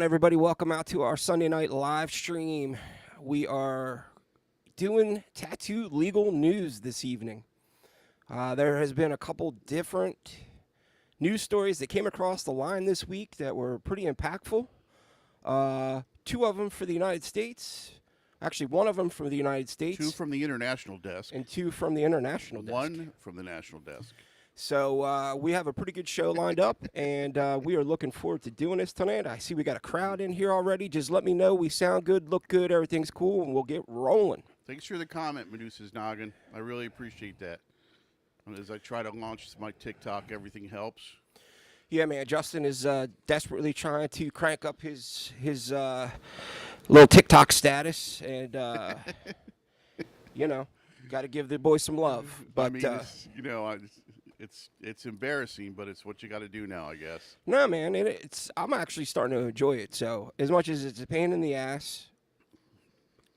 everybody? Welcome out to our Sunday night live stream. We are doing tattoo legal news this evening. There has been a couple different news stories that came across the line this week that were pretty impactful. Two of them for the United States. Actually, one of them from the United States. Two from the international desk. And two from the international desk. One from the national desk. So we have a pretty good show lined up, and we are looking forward to doing this tonight. I see we got a crowd in here already. Just let me know we sound good, look good, everything's cool, and we'll get rolling. Thanks for the comment, Medusa's Noggin. I really appreciate that. As I try to launch my TikTok, everything helps. Yeah, man, Justin is desperately trying to crank up his little TikTok status, and, you know, got to give the boy some love. But, I mean, it's embarrassing, but it's what you got to do now, I guess. No, man, I'm actually starting to enjoy it. So as much as it's a pain in the ass,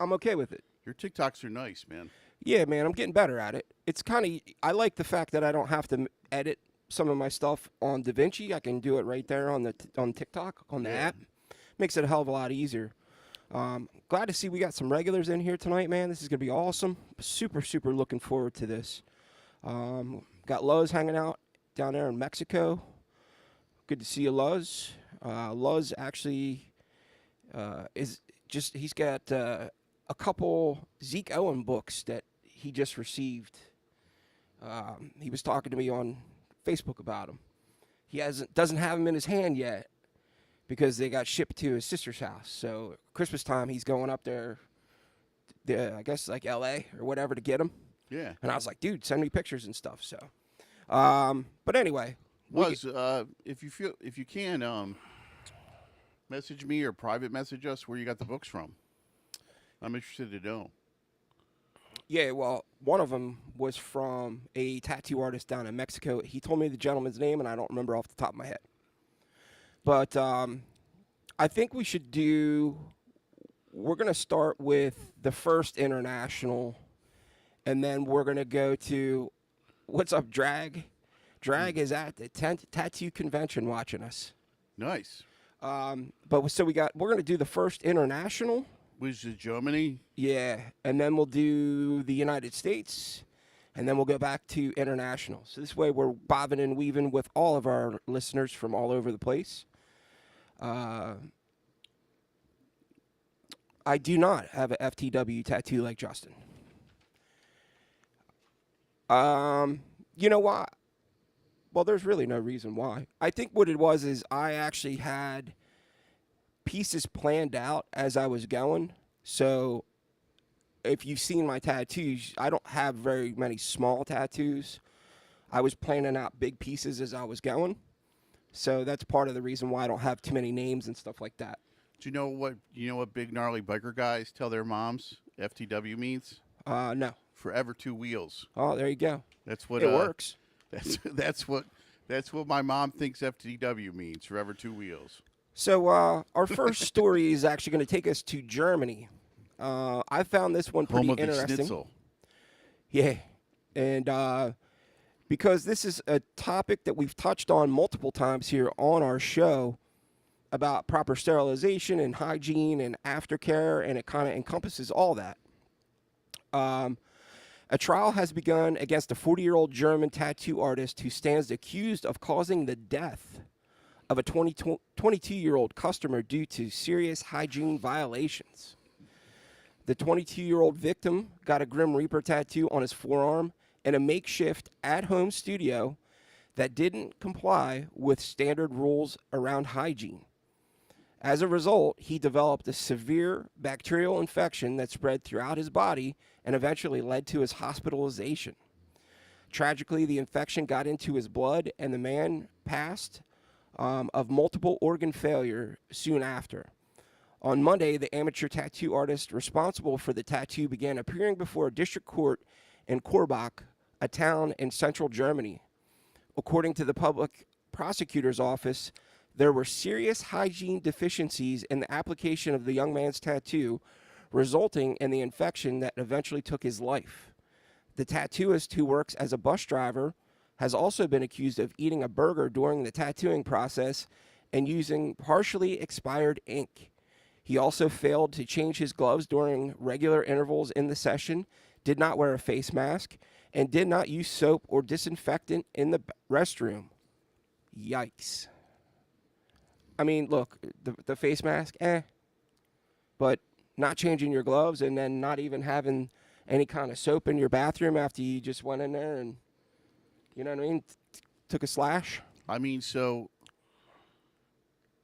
I'm okay with it. Your TikToks are nice, man. Yeah, man, I'm getting better at it. It's I like the fact that I don't have to edit some of my stuff on DaVinci. I can do it right there on TikTok, on the app. Makes it a hell of a lot easier. Glad to see we got some regulars in here tonight, man. This is going to be awesome. Super, super looking forward to this. Got Luz hanging out down there in Mexico. Good to see you, Luz. Luz actually he's got a couple Zeke Owen books that he just received. He was talking to me on Facebook about them. He doesn't have them in his hand yet because they got shipped to his sister's house. So Christmas time, he's going up there, I guess like L.A. or whatever, to get them. Yeah. And I was like, dude, send me pictures and stuff. So, but anyway, if you can, message me or private message us where you got the books from. I'm interested to know. Yeah, well, one of them was from a tattoo artist down in Mexico. He told me the gentleman's name, and I don't remember off the top of my head. But I think we should we're going to start with the first international. And then we're going to go to, what's up, Drag? Drag is at the tattoo convention watching us. Nice. We're going to do the first international. Which is Germany? Yeah. And then we'll do the United States. And then we'll go back to international. So this way we're bobbing and weaving with all of our listeners from all over the place. I do not have a FTW tattoo like Justin. You know why? Well, there's really no reason why. I think what it was is I actually had pieces planned out as I was going. So if you've seen my tattoos, I don't have very many small tattoos. I was planning out big pieces as I was going. So that's part of the reason why I don't have too many names and stuff like that. Do you know what big gnarly biker guys tell their moms FTW means? No. Forever Two Wheels. Oh, there you go. That's what it works. That's what my mom thinks FTW means. Forever Two Wheels. So our first story is actually going to take us to Germany. I found this one pretty Home of interesting. The Schnitzel. Yeah, and because this is a topic that we've touched on multiple times here on our show about proper sterilization and hygiene and aftercare, and it kind of encompasses all that. A trial has begun against a 40-year-old German tattoo artist who stands accused of causing the death of a 22-year-old customer due to serious hygiene violations. The 22-year-old victim got a Grim Reaper tattoo on his forearm in a makeshift at-home studio that didn't comply with standard rules around hygiene. As a result, he developed a severe bacterial infection that spread throughout his body and eventually led to his hospitalization. Tragically, the infection got into his blood, and the man passed of multiple organ failure soon after. On Monday, the amateur tattoo artist responsible for the tattoo began appearing before a district court in Korbach, a town in central Germany. According to the public prosecutor's office, there were serious hygiene deficiencies in the application of the young man's tattoo, resulting in the infection that eventually took his life. The tattooist, who works as a bus driver, has also been accused of eating a burger during the tattooing process and using partially expired ink. He also failed to change his gloves during regular intervals in the session, did not wear a face mask, and did not use soap or disinfectant in the restroom. Yikes. I mean, look, the face mask, but not changing your gloves and then not even having any kind of soap in your bathroom after you just went in there and, you know what I mean, took a slash. I mean, so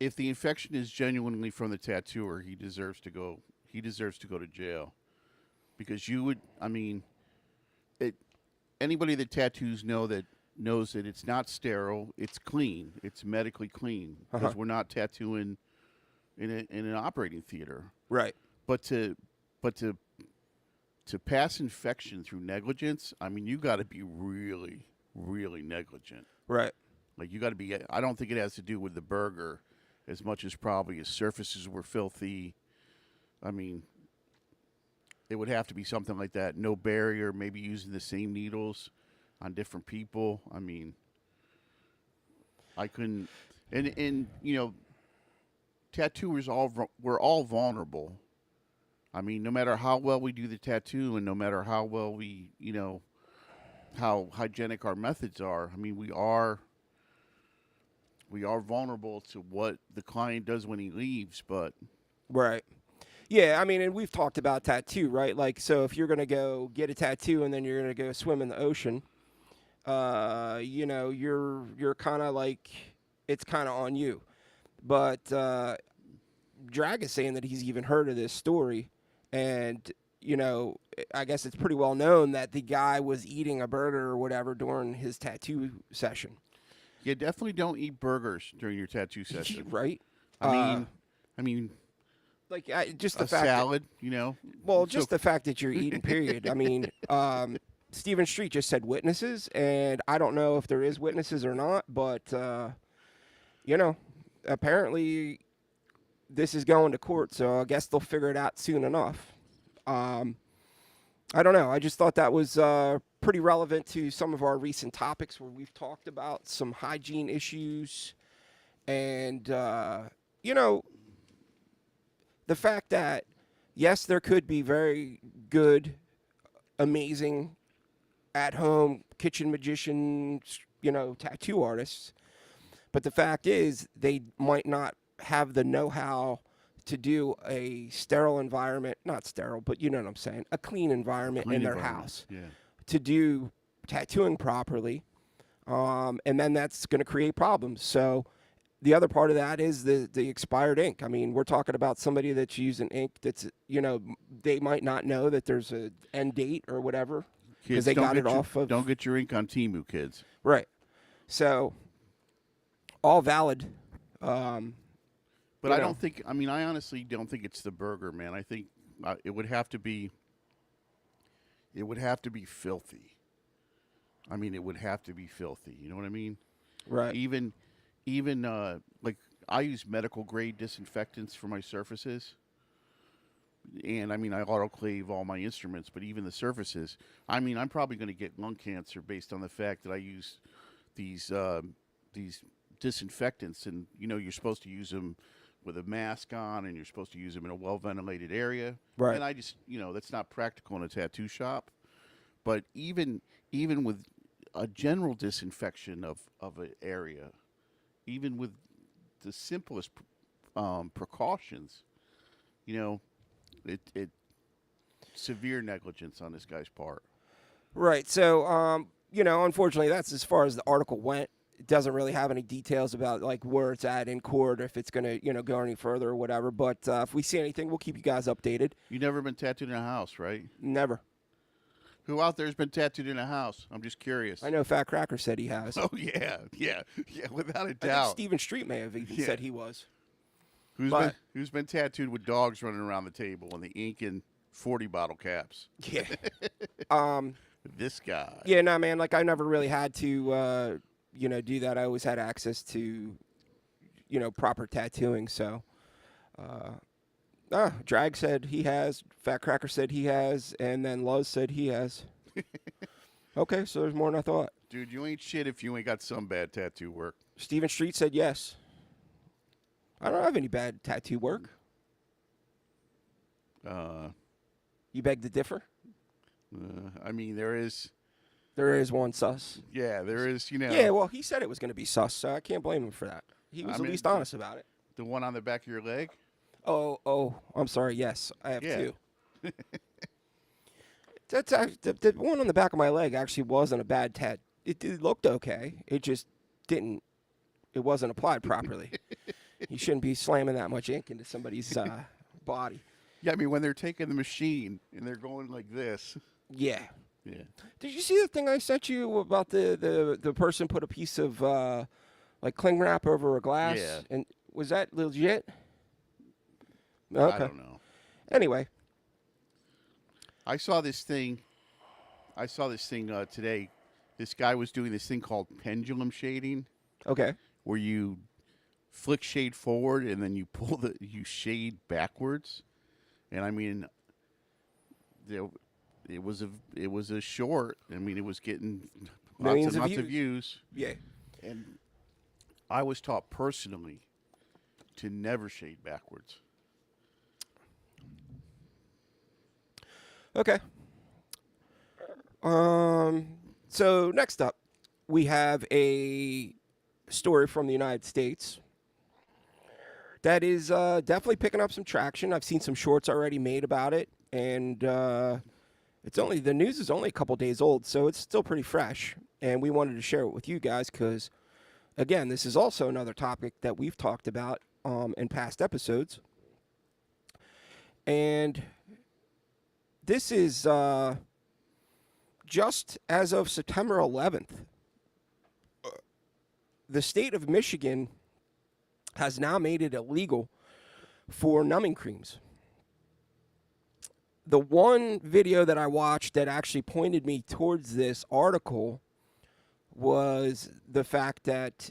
if the infection is genuinely from the tattooer, he deserves to go. He deserves to go to jail, because you would. I mean, anybody that tattoos knows that it's not sterile. It's clean. It's medically clean, because we're not tattooing in an operating theater. Right. But to pass infection through negligence, I mean, you got to be really, really negligent. Right. Like, you got to be. I don't think it has to do with the burger as much as probably his surfaces were filthy. I mean, it would have to be something like that. No barrier, maybe using the same needles on different people. I mean, I couldn't. And you know, tattooers we're all vulnerable. I mean, no matter how well we do the tattoo, and no matter how well we, you know, how hygienic our methods are, I mean, we are vulnerable to what the client does when he leaves. But Right. Yeah, I mean, and we've talked about tattoo, right? Like, so if you're going to go get a tattoo and then you're going to go swim in the ocean, you know, you're kind of like, it's kind of on you. But Drag is saying that he's even heard of this story, and you know, I guess it's pretty well known that the guy was eating a burger or whatever during his tattoo session. you definitely don't eat burgers during your tattoo session. Right? I mean, like just a the fact salad, you know. well, just the fact that you're eating, period. I mean, Stephen Street just said witnesses, and I don't know if there is witnesses or not, but you know, apparently this is going to court, so I guess they'll figure it out soon enough. I don't know. I just thought that was pretty relevant to some of our recent topics where we've talked about some hygiene issues and, you know, the fact that, yes, there could be very good, amazing, at-home kitchen magicians, you know, tattoo artists. But the fact is they might not have the know-how to do a sterile environment, not sterile, but you know what I'm saying, a clean environment in their house to do tattooing properly. And then that's going to create problems. So the other part of that is the expired ink. I mean, we're talking about somebody that's using ink that's, you know, they might not know that there's an end date or whatever because they got it off of. Don't get your ink on Temu, kids. Right. So all valid. But I don't think. I mean, I honestly don't think it's the burger, man. I think it would have to be. It would have to be filthy. I mean, it would have to be filthy. You know what I mean? Right. Even like I use medical grade disinfectants for my surfaces, and I mean I autoclave all my instruments, but even the surfaces. I mean, I'm probably going to get lung cancer based on the fact that I use these disinfectants, and you know you're supposed to use them with a mask on, and you're supposed to use them in a well-ventilated area. Right. And I just, you know, that's not practical in a tattoo shop. But even with a general disinfection of an area, even with the simplest precautions, you know, it severe negligence on this guy's part. Right. So, you know, unfortunately, that's as far as the article went. It doesn't really have any details about like where it's at in court, if it's going to, you know, go any further or whatever. But if we see anything, we'll keep you guys updated. You never been tattooed in a house, right? Never. Who out there has been tattooed in a house? I'm just curious. I know Fat Cracker said he has. Oh yeah, without a I think doubt. Stephen Street may have even said he was. Who's been tattooed with dogs running around the table and the ink in 40 bottle caps? Yeah. This guy. Yeah, no, man. Like I never really had to, you know, do that. I always had access to, you know, proper tattooing. So, Drag said he has. Fat Cracker said he has, and then Luz said he has. Okay, so there's more than I thought. Dude, you ain't shit if you ain't got some bad tattoo work. Stephen Street said yes. I don't have any bad tattoo work. You beg to differ? I mean, there is. There is one sus. Yeah, there is. Yeah, well, he said it was going to be sus, so I can't blame him for that. He was I at mean, least honest about it. The one on the back of your leg. Oh, I'm sorry. Yes, I have Yeah. two. The one on the back of my leg actually wasn't a bad tat. It looked okay. It just didn't. It wasn't applied properly. You shouldn't be slamming that much ink into somebody's body. Yeah, I mean when they're taking the machine and they're going like this. Yeah. Yeah. Did you see the thing I sent you about the person put a piece of like cling wrap over a glass? Yeah. And was that legit? I Okay. don't know. Anyway. I saw this thing today. This guy was doing this thing called pendulum shading, Okay. where you flick shade forward and then you shade backwards. And I mean, it was a short. I mean, it was getting Millions lots of of views. Yeah. And I was taught personally to never shade backwards. Okay. So next up, we have a story from the United States that is definitely picking up some traction. I've seen some shorts already made about it, and the news is only a couple days old, so it's still pretty fresh. And we wanted to share it with you guys because, again, this is also another topic that we've talked about in past episodes, and this is just as of September 11th. The state of Michigan has now made it illegal for numbing creams. The one video that I watched that actually pointed me towards this article was the fact that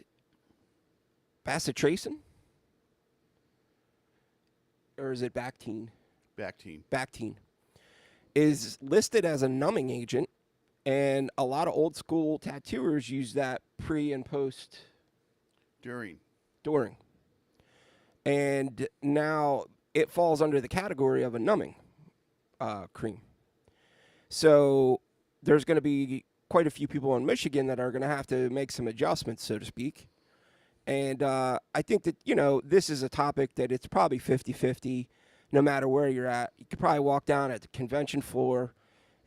bacitracin, or is it Bactine? Bactine is listed as a numbing agent, and a lot of old school tattooers use that pre and post During. And now it falls under the category of a numbing cream. So there's going to be quite a few people in Michigan that are going to have to make some adjustments, so to speak. And I think that, this is a topic that it's probably 50-50 no matter where you're at. You could probably walk down at the convention floor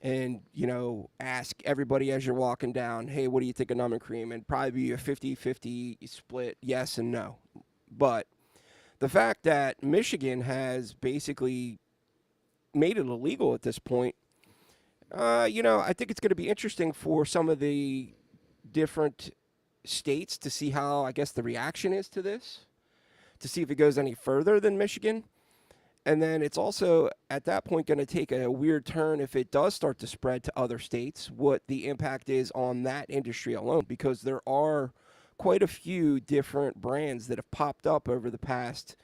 and, ask everybody as you're walking down, hey, what do you think of numbing cream? And probably be a 50-50 split, yes and no. But the fact that Michigan has basically made it illegal at this point, I think it's going to be interesting for some of the different states to see how, I guess, the reaction is to this, to see if it goes any further than Michigan. And then it's also, at that point, going to take a weird turn if it does start to spread to other states, what the impact is on that industry alone, because there are quite a few different brands that have popped up over the past,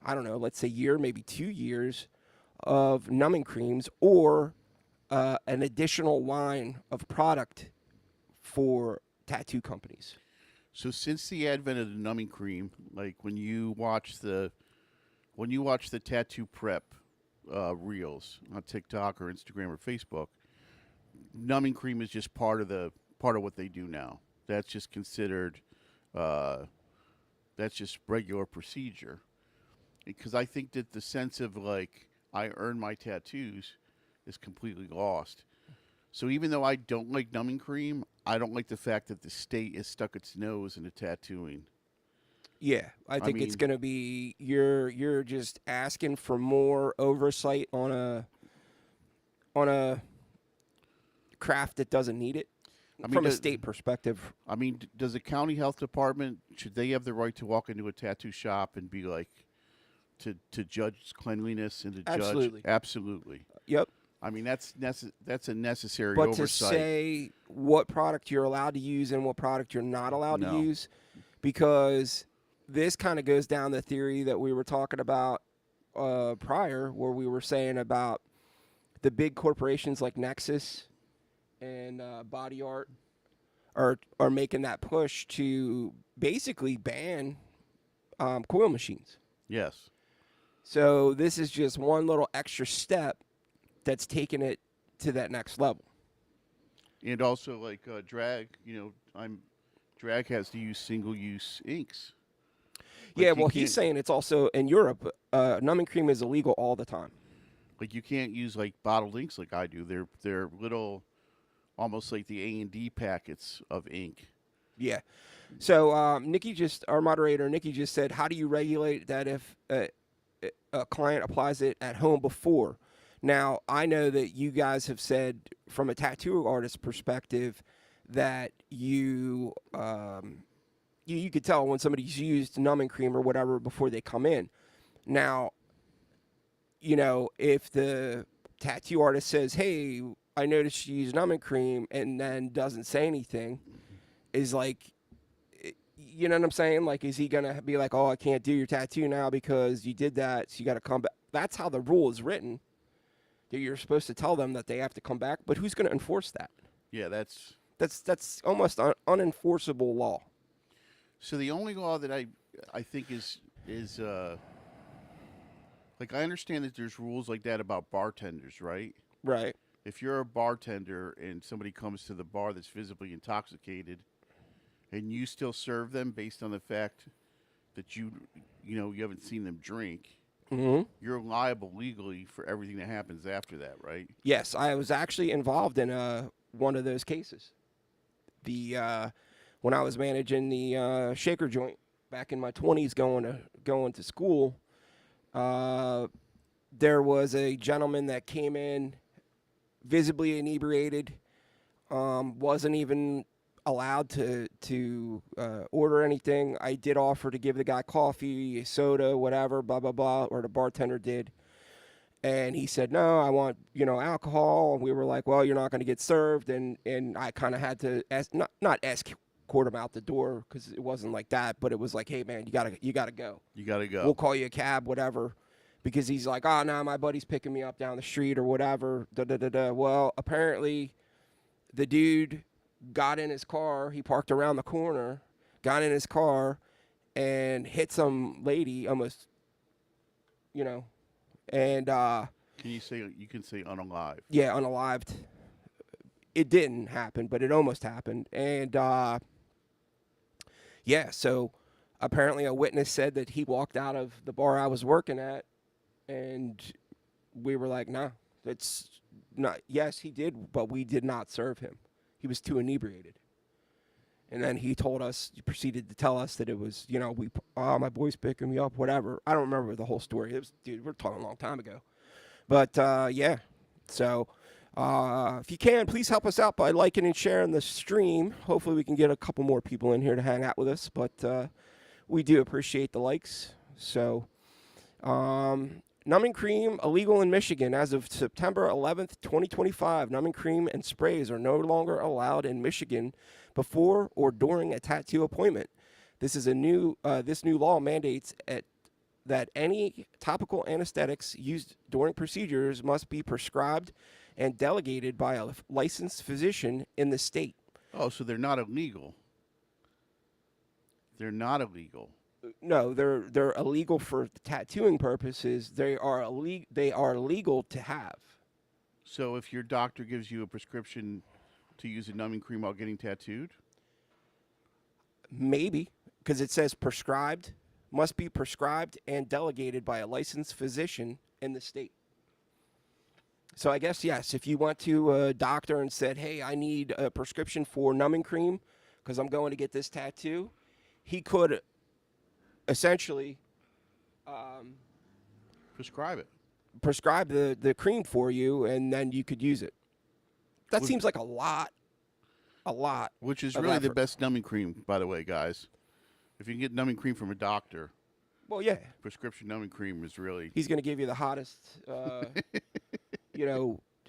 I don't know, let's say year, maybe 2 years, of numbing creams or an additional line of product for tattoo companies. So since the advent of the numbing cream, like when you watch the tattoo prep reels on TikTok or Instagram or Facebook, numbing cream is just part of what they do now. That's just considered that's just regular procedure. Because I think that the sense of like I earn my tattoos is completely lost. So even though I don't like numbing cream, I don't like the fact that the state has stuck its nose into tattooing. Yeah, I think it's going to be you're just asking for more oversight on a craft that doesn't need it. From a state perspective. I mean, does the county health department, should they have the right to walk into a tattoo shop and be like to judge cleanliness and to Absolutely. judge? Absolutely. Yep. I mean, that's a necessary but oversight. To say what product you're allowed to use and what product you're not allowed to use, because this kind of goes down the theory that we were talking about prior, where we were saying about the big corporations like Nexus and Body Art are making that push to basically ban coil machines. Yes. So this is just one little extra step that's taking it to that next level. And also, like drag, drag has to use single-use inks. Yeah, Like you well, he's can't, saying it's also in Europe. Numbing cream is illegal all the time. like you can't use like bottled inks like I do. They're little, almost like the A&D packets of ink. Yeah. So our moderator, Nikki just said, how do you regulate that if a client applies it at home before? Now, I know that you guys have said from a tattoo artist perspective that you could tell when somebody's used numbing cream or whatever before they come in. Now, if the tattoo artist says, hey, I noticed you use numbing cream and then doesn't say anything, is like, you know what I'm saying? Like, is he going to be like, oh, I can't do your tattoo now because you did that, so you got to come back? That's how the rule is written, that you're supposed to tell them that they have to come back. But who's going to enforce that? Yeah, that's almost unenforceable law. so the only law that I think is like I understand that there's rules like that about bartenders, right? Right. If you're a bartender and somebody comes to the bar that's visibly intoxicated, and you still serve them based on the fact that you haven't seen them drink, you're liable legally for everything that happens after that, right? Yes, I was actually involved in one of those cases. When I was managing the shaker joint back in my 20s, going to school, there was a gentleman that came in visibly inebriated, wasn't even allowed to order anything. I did offer to give the guy coffee, soda, whatever, blah, blah, blah, or the bartender did. And he said, no, I want, alcohol. And we were like, well, you're not going to get served. And I kind of had to not escort him out the door because it wasn't like that. But it was like, hey, man, you got to go. You got to go. We'll call you a cab, whatever. Because he's like, oh, no, my buddy's picking me up down the street or whatever. Well, apparently the dude got in his car. He parked around the corner, got in his car, and hit some lady almost, and you can say unalived? Yeah, unalived. It didn't happen, but it almost happened. And yeah, so apparently a witness said that he walked out of the bar I was working at, and we were like, nah, it's not. Yes, he did, but we did not serve him. He was too inebriated. And then he proceeded to tell us that it was, my boy's picking me up, whatever. I don't remember the whole story. Dude, we're talking a long time ago. But, yeah. So, if you can, please help us out by liking and sharing the stream. Hopefully we can get a couple more people in here to hang out with us. But we do appreciate the likes. So, numbing cream illegal in Michigan as of September 11th, 2025. Numbing cream and sprays are no longer allowed in Michigan before or during a tattoo appointment. This new law mandates that any topical anesthetics used during procedures must be prescribed and delegated by a licensed physician in the state. Oh, so they're not illegal. They're not illegal. No, they're illegal for tattooing purposes. They are legal to have. So if your doctor gives you a prescription to use a numbing cream while getting tattooed? Maybe, because it says prescribed, must be prescribed and delegated by a licensed physician in the state. So I guess, yes, if you went to a doctor and said, hey, I need a prescription for numbing cream because I'm going to get this tattoo, he could essentially prescribe it. Prescribe the cream for you, and then you could use it. That seems like a lot. Which is really the best numbing cream, by the way, guys. If you can get numbing cream from a doctor, well, yeah, prescription numbing cream is really. He's going to give you the hottest,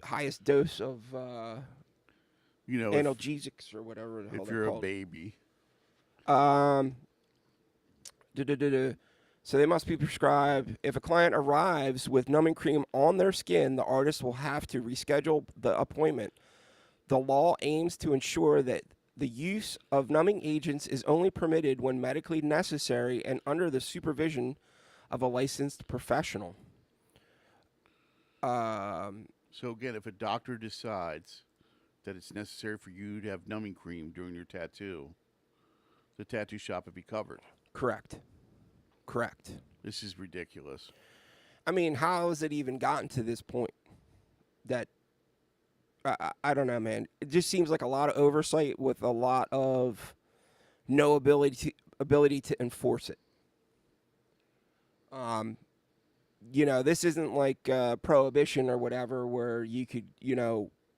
highest dose of, analgesics or whatever the hell if they're you're called. A baby. So they must be prescribed. If a client arrives with numbing cream on their skin, the artist will have to reschedule the appointment. The law aims to ensure that the use of numbing agents is only permitted when medically necessary and under the supervision of a licensed professional. Um, So again, if a doctor decides that it's necessary for you to have numbing cream during your tattoo, the tattoo shop would be covered. correct. Correct. This is ridiculous. I mean, how has it even gotten to this point? That I don't know, man. It just seems like a lot of oversight with a lot of no ability to enforce it. Um, this isn't like prohibition or whatever, where you could,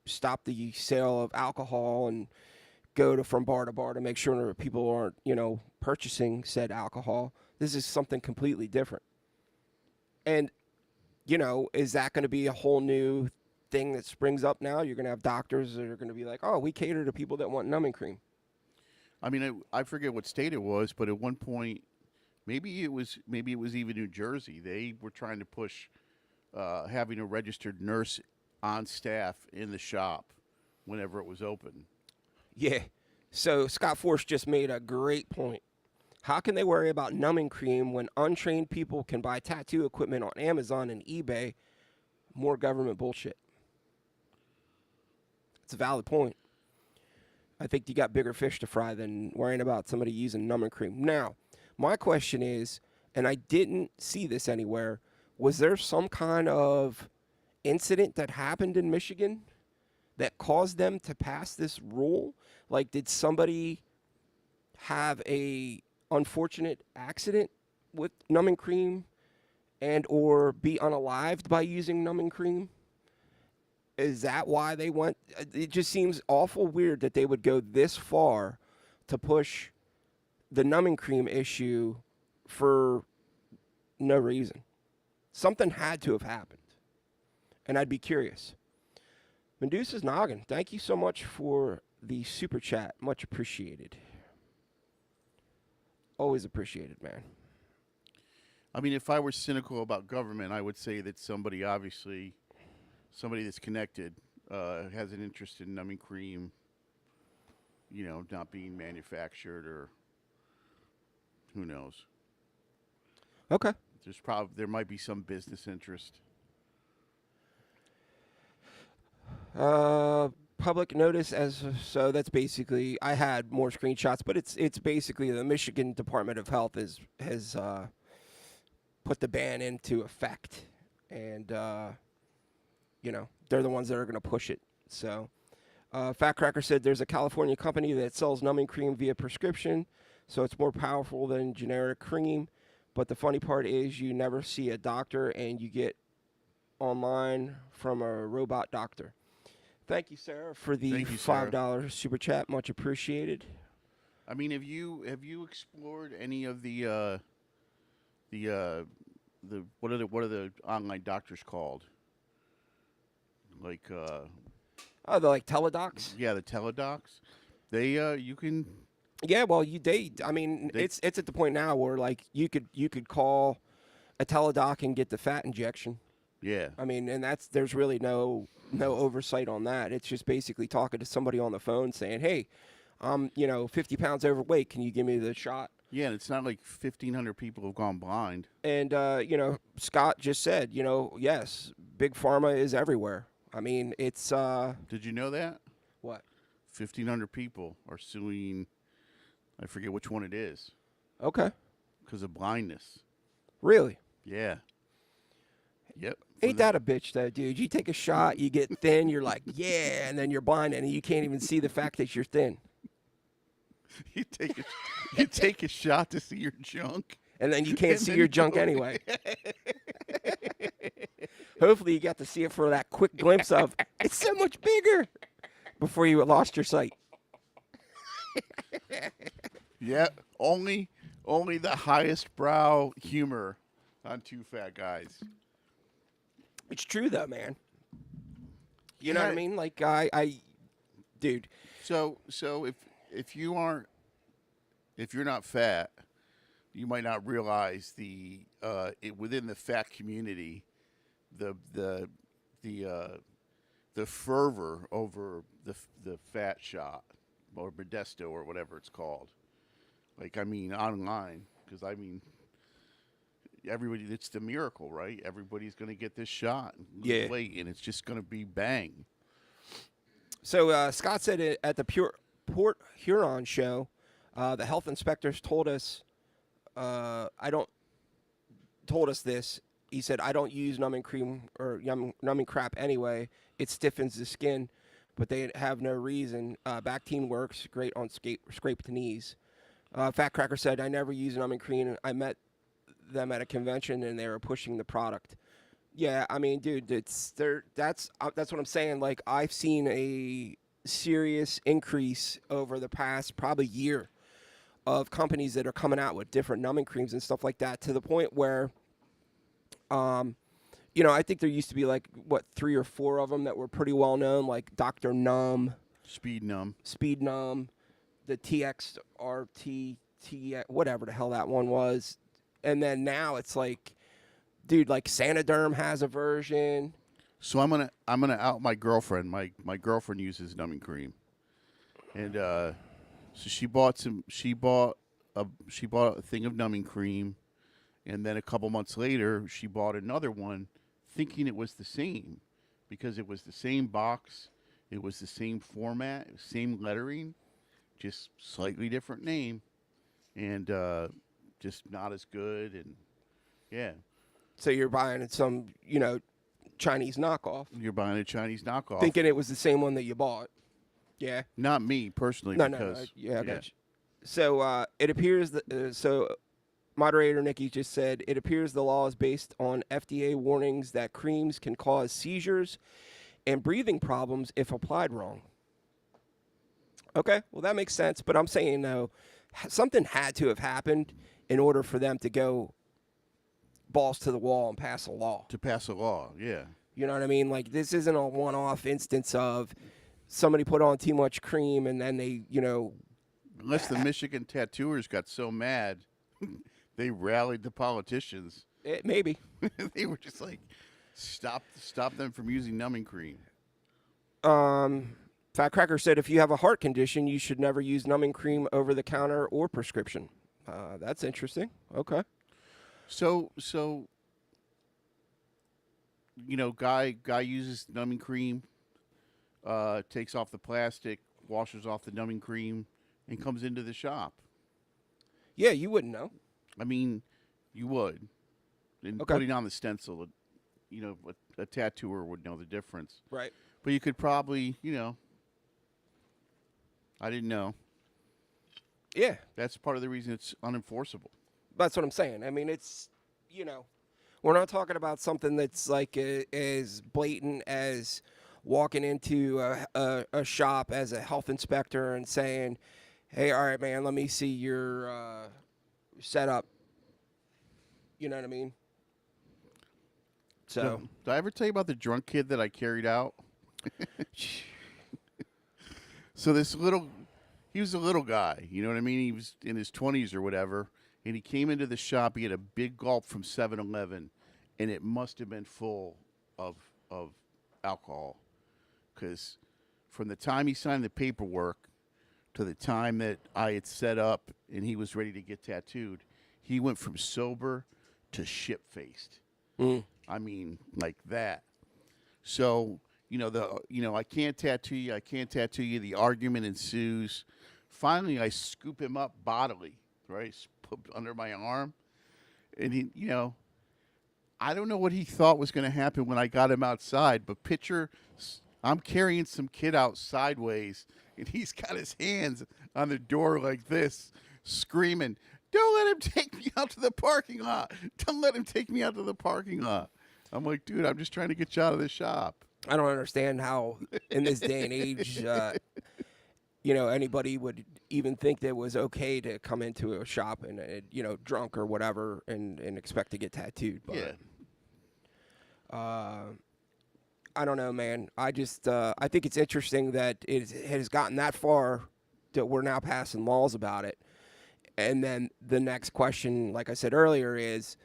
stop the sale of alcohol and go to from bar to bar to make sure that people aren't, purchasing said alcohol. This is something completely different. And, is that going to be a whole new thing that springs up now? You're going to have doctors that are going to be like, oh, we cater to people that want numbing cream. I mean, I forget what state it was, but at one point, maybe it was even New Jersey. They were trying to push having a registered nurse on staff in the shop whenever it was open. Yeah. So Scott Force just made a great point. How can they worry about numbing cream when untrained people can buy tattoo equipment on Amazon and eBay? More government bullshit. It's a valid point. I think you got bigger fish to fry than worrying about somebody using numbing cream. Now, my question is, and I didn't see this anywhere, was there some kind of incident that happened in Michigan that caused them to pass this rule? Like, did somebody have a unfortunate accident with numbing cream and or be unalived by using numbing cream? Is that why they went? It just seems awful weird that they would go this far to push the numbing cream issue for no reason. Something had to have happened. And I'd be curious. Medusa's Noggin, thank you so much for the super chat. Much appreciated. Always appreciated, man. I mean, if I were cynical about government, I would say that somebody that's connected has an interest in numbing cream, not being manufactured, or who knows. Okay. There might be some business interest. Public notice so that's basically, I had more screenshots, but it's basically the Michigan Department of Health has put the ban into effect, and they're the ones that are going to push it. So, Fat Cracker said there's a California company that sells numbing cream via prescription, so it's more powerful than generic cream. But the funny part is you never see a doctor, and you get online from a robot doctor. Thank you, Sarah, for the $5 super chat. Much appreciated. I mean, have you explored any of the what are the online doctors called? Like they're like teledocs. Yeah, the teledocs. They you can. Yeah, well, it's at the point now where like you could call a teledoc and get the fat injection. Yeah. I mean, and there's really no oversight on that. It's just basically talking to somebody on the phone saying, "Hey, I'm 50 pounds overweight. Can you give me the shot?" Yeah, and it's not like 1,500 people have gone blind. And Scott just said, yes, big pharma is everywhere. I mean, it's. Did you know that? What? 1,500 people are suing. I forget which one it is. Okay. Because of blindness. Really? Yeah. Yep. Ain't that a bitch, though, dude? You take a shot, you get thin, you're like, yeah, and then you're blind, and you can't even see the fact that you're thin. You take a shot to see your junk. And then you can't see your junk anyway. Hopefully you got to see it for that quick glimpse of, it's so much bigger, before you lost your sight. Yeah, only the highest brow humor on Two Fat Guys. It's true, though, man. You know what I mean? Like, dude. So if you're not fat, you might not realize within the fat community, the fervor over the fat shot, or Modesto or whatever it's called. Like, I mean, online, because I mean, everybody, it's the miracle, right? Everybody's going to get this shot and lose weight, and it's just going to be bang. So Scott said it at the Port Huron show, the health inspectors told us, told us this. He said, I don't use numbing cream or numbing crap anyway. It stiffens the skin, but they have no reason. Bactine works great on scraped knees. Fat Cracker said, I never use numbing cream. I met them at a convention, and they were pushing the product. Yeah, I mean, dude, that's what I'm saying. Like, I've seen a serious increase over the past probably year of companies that are coming out with different numbing creams and stuff like that, to the point where, I think there used to be like, 3 or 4 of them that were pretty well known, like Dr. Numb, Speed Numb, the TXRT, whatever the hell that one was. And then now it's like, dude, like Sanoderm has a version. So I'm gonna out my girlfriend. My girlfriend uses numbing cream, and so she bought a thing of numbing cream, and then a couple months later she bought another one, thinking it was the same, because it was the same box, it was the same format, same lettering, just slightly different name, and just not as good, and yeah. So you're buying some, Chinese knockoff. You're buying a Chinese knockoff. Thinking it was the same one that you bought. Yeah. Not me, personally. No. Yeah, I got you. So it appears that, so moderator Nikki just said, it appears the law is based on FDA warnings that creams can cause seizures and breathing problems if applied wrong. Okay, well, that makes sense. But I'm saying, though, something had to have happened in order for them to go balls to the wall and pass a law. To pass a law, yeah. You know what I mean? Like, this isn't a one-off instance of somebody put on too much cream and then they, Unless the Michigan tattooers got so mad, they rallied the politicians. Maybe. They were just like, stop them from using numbing cream. Fat Cracker said, if you have a heart condition, you should never use numbing cream over the counter or prescription. That's interesting. Okay. So guy uses numbing cream, takes off the plastic, washes off the numbing cream, and comes into the shop. Yeah, you wouldn't know. I mean, you would. And Okay. putting on the stencil, a tattooer would know the difference. Right. But you could probably, I didn't know. Yeah. That's part of the reason it's unenforceable. That's what I'm saying. I mean, it's, we're not talking about something that's like as blatant as walking into a shop as a health inspector and saying, hey, all right, man, let me see your setup. You know what I mean? So, did I ever tell you about the drunk kid that I carried out? So he was a little guy, you know what I mean? He was in his 20s or whatever, and he came into the shop. He had a big gulp from 7-Eleven, and it must have been full of alcohol, because from the time he signed the paperwork to the time that I had set up and he was ready to get tattooed, he went from sober to shit-faced. I mean, like that. So, I can't tattoo you. I can't tattoo you. The argument ensues. Finally, I scoop him up bodily, right, put under my arm. And he, I don't know what he thought was going to happen when I got him outside, but picture, I'm carrying some kid out sideways, and he's got his hands on the door like this, screaming, don't let him take me out to the parking lot. Don't let him take me out to the parking lot. I'm like, dude, I'm just trying to get you out of the shop. I don't understand how, in this day and age, anybody would even think that it was okay to come into a shop and, drunk or whatever and expect to get tattooed. But, Yeah. I don't know, man. I just, I think it's interesting that it has gotten that far that we're now passing laws about it. And then the next question, like I said earlier, is,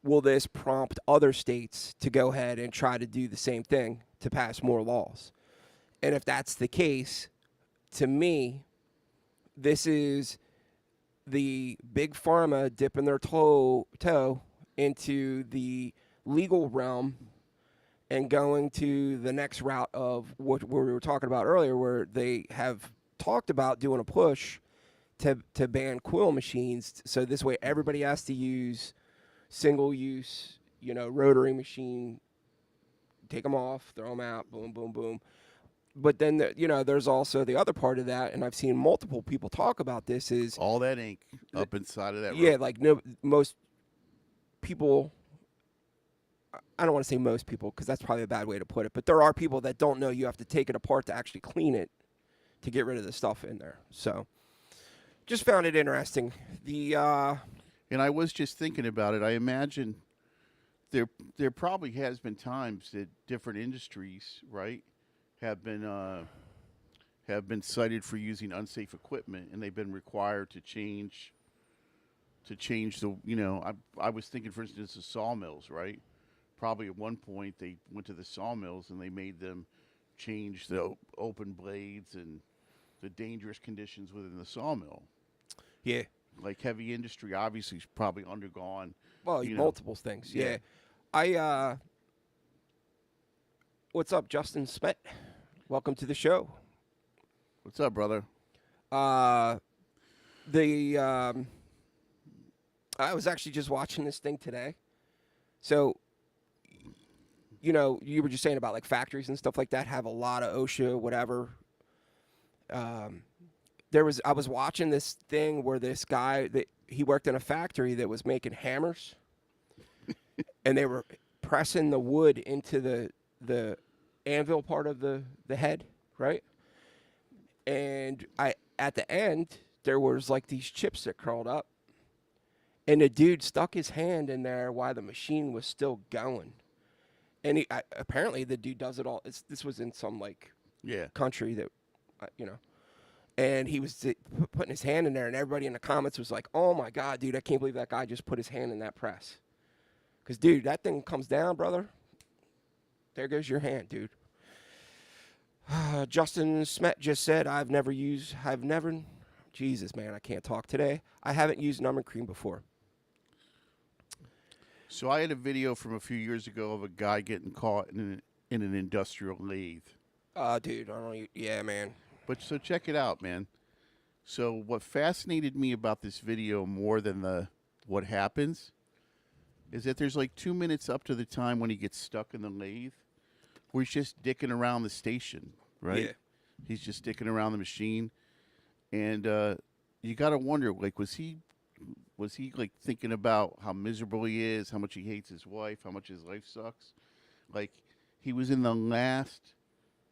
will this prompt other states to go ahead and try to do the same thing to pass more laws? And if that's the case, to me, this is the big pharma dipping their toe into the legal realm and going to the next route of what we were talking about earlier, where they have talked about doing a push to ban quill machines. So this way everybody has to use single-use, rotary machine, take them off, throw them out, boom, boom, boom. But then, there's also the other part of that, and I've seen multiple people talk about this, is all that ink up inside of that. yeah, rope. like most people, I don't want to say most people because that's probably a bad way to put it, but there are people that don't know you have to take it apart to actually clean it to get rid of the stuff in there. So just found it interesting. And I was just thinking about it. I imagine there probably has been times that different industries, right, have been cited for using unsafe equipment, and they've been required to change the. I was thinking, for instance, the sawmills, right? Probably at one point they went to the sawmills and they made them change the open blades and the dangerous conditions within the sawmill. Yeah. Like heavy industry, obviously, has probably undergone. Multiple things. Yeah. What's up, Justin Smet? Welcome to the show. What's up, brother? I was actually just watching this thing today. So, you were just saying about like factories and stuff like that have a lot of OSHA, whatever. I was watching this thing where this guy that he worked in a factory that was making hammers, and they were pressing the wood into the anvil part of the head, right? And at the end there was like these chips that curled up, and the dude stuck his hand in there while the machine was still going. And apparently the dude does it all. This was in some country that, and he was putting his hand in there, and everybody in the comments was like, "Oh my God, dude, I can't believe that guy just put his hand in that press." Because, dude, that thing comes down, brother. There goes your hand, dude. Justin Smet just said, Jesus, man, I can't talk today. I haven't used numbing cream before. So I had a video from a few years ago of a guy getting caught in an industrial lathe. Dude, yeah, man. But so check it out, man. So what fascinated me about this video more than what happens is that there's like 2 minutes up to the time when he gets stuck in the lathe where he's just dicking around the station, right? Yeah. He's just dicking around the machine. And you got to wonder, like, was he like thinking about how miserable he is, how much he hates his wife, how much his life sucks? Like, he was in the last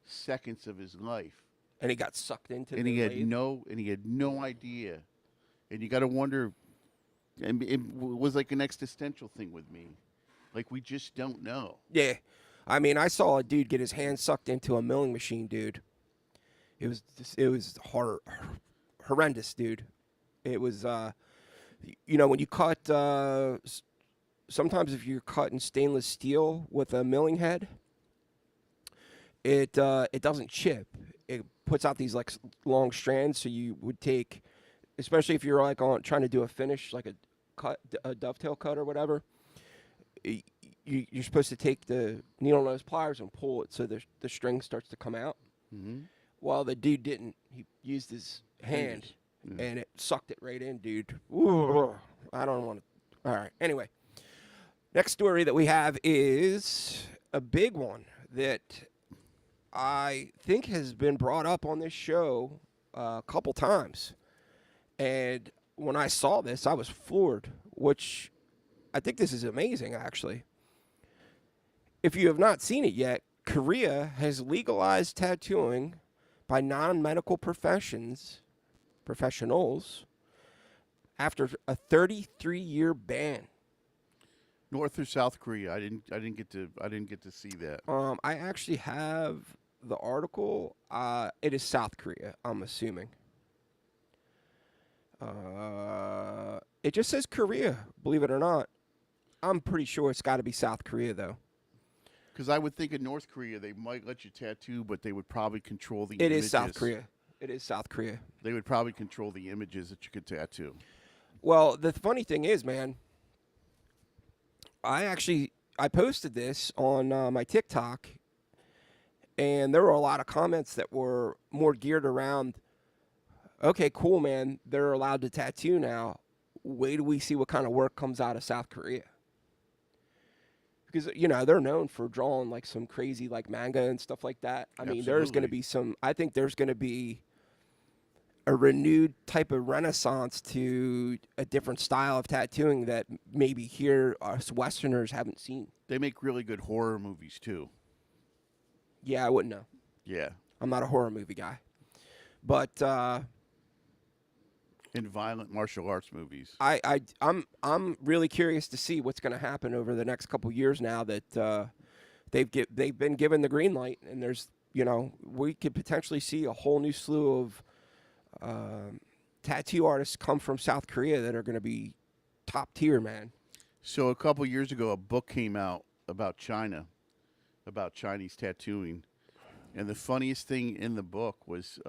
seconds of his life. And he got sucked into and the he had lathe? no idea. And you got to wonder, and it was like an existential thing with me. Like, we just don't know. Yeah. I mean, I saw a dude get his hand sucked into a milling machine, dude. It was horrendous, dude. It was, when you cut, sometimes if you're cutting stainless steel with a milling head, it doesn't chip. It puts out these like long strands. So you would take, especially if you're like trying to do a finish, like a dovetail cut or whatever. You're supposed to take the needle nose pliers and pull it so the string starts to come out. Mm-hmm. Well, the dude didn't. He used his hand, and it sucked it right in, dude. Ooh, I don't want to. All right. Anyway, next story that we have is a big one that I think has been brought up on this show a couple times. And when I saw this, I was floored, which I think this is amazing, actually. If you have not seen it yet, Korea has legalized tattooing by non-medical professionals after a 33-year ban. North or South Korea? I didn't get to see that. I actually have the article. It is South Korea, I'm assuming. It just says Korea, believe it or not. I'm pretty sure it's got to be South Korea, though. Because I would think in North Korea they might let you tattoo, but they would probably control the It images. is South Korea. It is South Korea. They would probably control the images that you could tattoo. Well, the funny thing is, man, I posted this on my TikTok, and there were a lot of comments that were more geared around, okay, cool, man, they're allowed to tattoo now. Wait till we see what kind of work comes out of South Korea. Because, they're known for drawing like some crazy like manga and stuff like that. I mean, there's going to Absolutely. be I think there's going to be a renewed type of renaissance to a different style of tattooing that maybe here us Westerners haven't seen. They make really good horror movies too. Yeah, I wouldn't know. Yeah. I'm not a horror movie guy. But And violent martial arts movies. I'm really curious to see what's going to happen over the next couple years now that they've been given the green light, and there's we could potentially see a whole new slew of tattoo artists come from South Korea that are going to be top tier, man. So a couple years ago, a book came out about China, about Chinese tattooing, and the funniest thing in the book was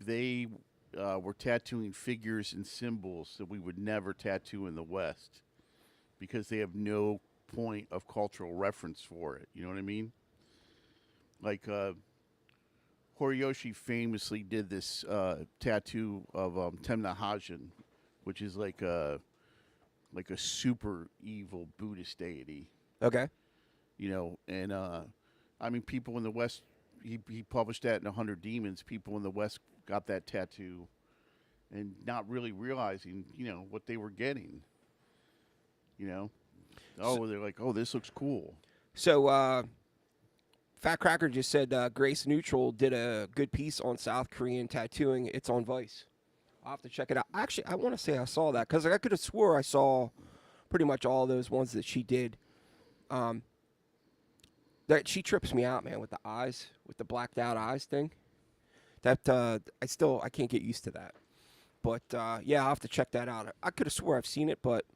they were tattooing figures and symbols that we would never tattoo in the West because they have no point of cultural reference for it. You know what I mean? Like Horiyoshi famously did this tattoo of Temna Hajin, which is like a super evil Buddhist deity. Okay. And I mean, people in the West, he published that in 100 Demons. People in the West got that tattoo and not really realizing, what they were getting. They're like, oh, this looks cool. So Fat Cracker just said Grace Neutral did a good piece on South Korean tattooing. It's on Vice. I'll have to check it out. Actually, I want to say I saw that because I could have swore I saw pretty much all those ones that she did. That she trips me out, man, with the eyes, with the blacked out eyes thing. That I can't get used to that. But yeah, I'll have to check that out. I could have swore I've seen it, but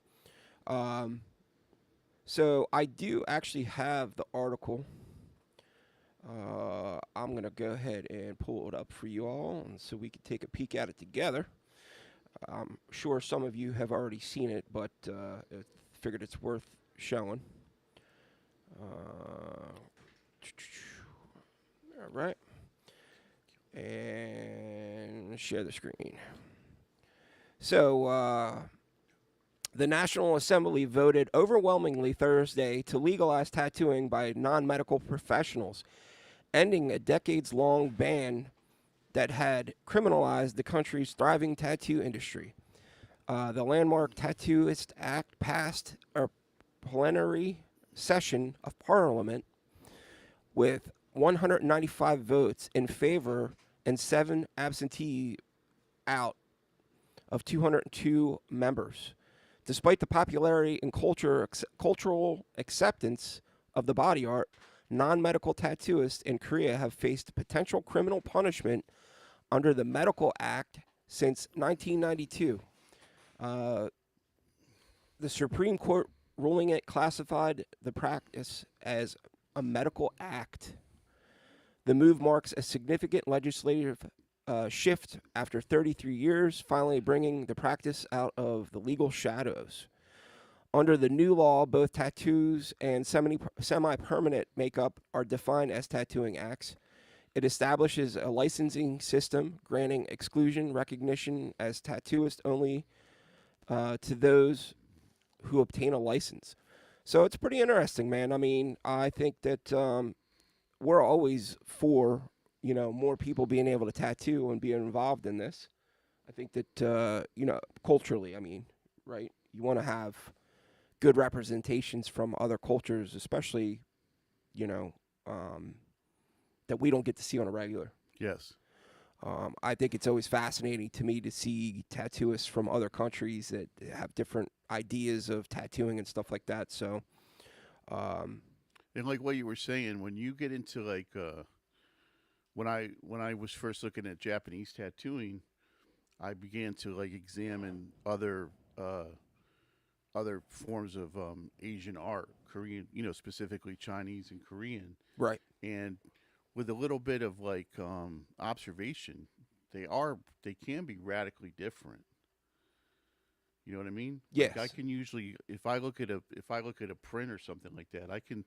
so I do actually have the article. I'm going to go ahead and pull it up for you all so we can take a peek at it together. I'm sure some of you have already seen it, but I figured it's worth showing. All right. And share the screen. So, the National Assembly voted overwhelmingly Thursday to legalize tattooing by non-medical professionals, ending a decades-long ban that had criminalized the country's thriving tattoo industry. The landmark Tattooist Act passed a plenary session of Parliament with 195 votes in favor and 7 absentee out of 202 members. Despite the popularity and cultural acceptance of the body art, non-medical tattooists in Korea have faced potential criminal punishment under the Medical Act since 1992. The Supreme Court ruling it classified the practice as a medical act. The move marks a significant legislative shift after 33 years, finally bringing the practice out of the legal shadows. Under the new law, both tattoos and semi-permanent makeup are defined as tattooing acts. It establishes a licensing system granting exclusion recognition as tattooist only to those who obtain a license. So it's pretty interesting, man. I mean, I think that we're always for more people being able to tattoo and being involved in this. I think that culturally, I mean, right? You want to have good representations from other cultures, especially that we don't get to see on a regular. Yes. I think it's always fascinating to me to see tattooists from other countries that have different ideas of tattooing and stuff like that. So, And like what you were saying, when you get into like when I was first looking at Japanese tattooing, I began to like examine other forms of Asian art, Korean, specifically Chinese and Korean. right. And with a little bit of like observation, they can be radically different. You know what I mean? Yes. Like I can usually, if I look at a print or something like that, I can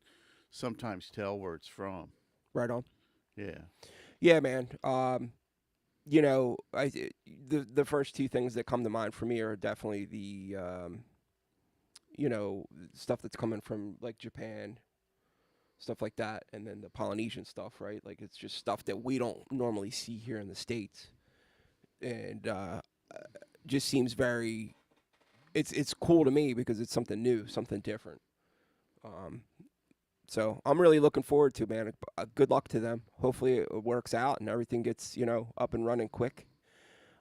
sometimes tell where it's from. Right on. Yeah. Yeah, man. You know, the first two things that come to mind for me are definitely the you know, stuff that's coming from like Japan, stuff like that, and then the Polynesian stuff, right? Like it's just stuff that we don't normally see here in the States, and just seems very. It's cool to me because it's something new, something different. Um, so I'm really looking forward to, man. Good luck to them. Hopefully it works out and everything gets up and running quick.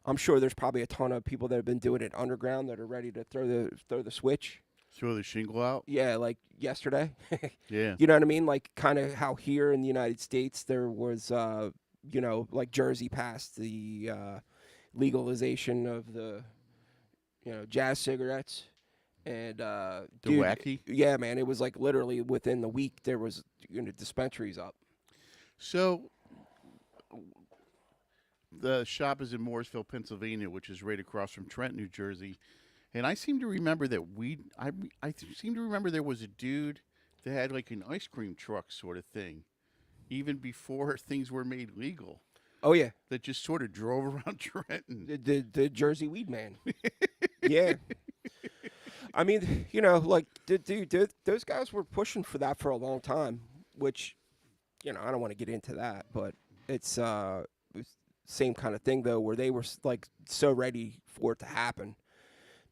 I'm sure there's probably a ton of people that have been doing it underground that are ready to throw the switch. Throw the shingle out. Yeah, like yesterday. Yeah. You know what I mean? Like kind of how here in the United States there was, like Jersey passed the legalization of the, jazz cigarettes. And The dude, wacky. yeah, man, it was like literally within the week there was dispensaries up. So the shop is in Mooresville, Pennsylvania, which is right across from Trent, New Jersey. And I seem to remember that I seem to remember there was a dude that had like an ice cream truck sort of thing, even before things were made legal. Oh yeah, That just sort of drove around Trenton. the Jersey Weed Man. Yeah. I mean, like, dude, those guys were pushing for that for a long time, which, I don't want to get into that, but it's same kind of thing though, where they were like so ready for it to happen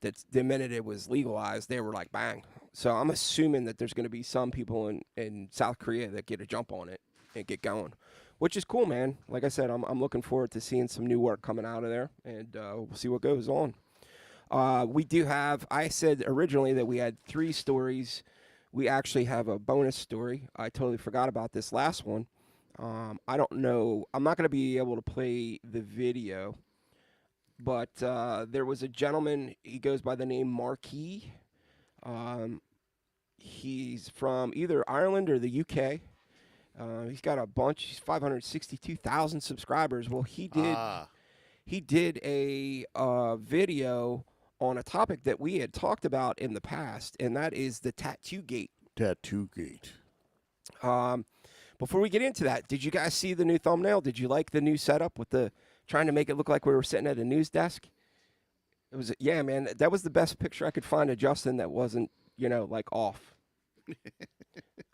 that the minute it was legalized, they were like, bang. So I'm assuming that there's going to be some people in South Korea that get a jump on it and get going, which is cool, man. Like I said, I'm looking forward to seeing some new work coming out of there, and we'll see what goes on. We do have, I said originally that we had 3 stories. We actually have a bonus story. I totally forgot about this last one. I don't know. I'm not going to be able to play the video, but there was a gentleman. He goes by the name Marquis. He's from either Ireland or the UK. He's got a bunch. He's 562,000 subscribers. Well, he did a video on a topic that we had talked about in the past, and that is the Tattoo Gate. Tattoo Gate. Before we get into that, did you guys see the new thumbnail? Did you like the new setup with the trying to make it look like we were sitting at a news desk? It was, yeah, man. That was the best picture I could find of Justin that wasn't, like off.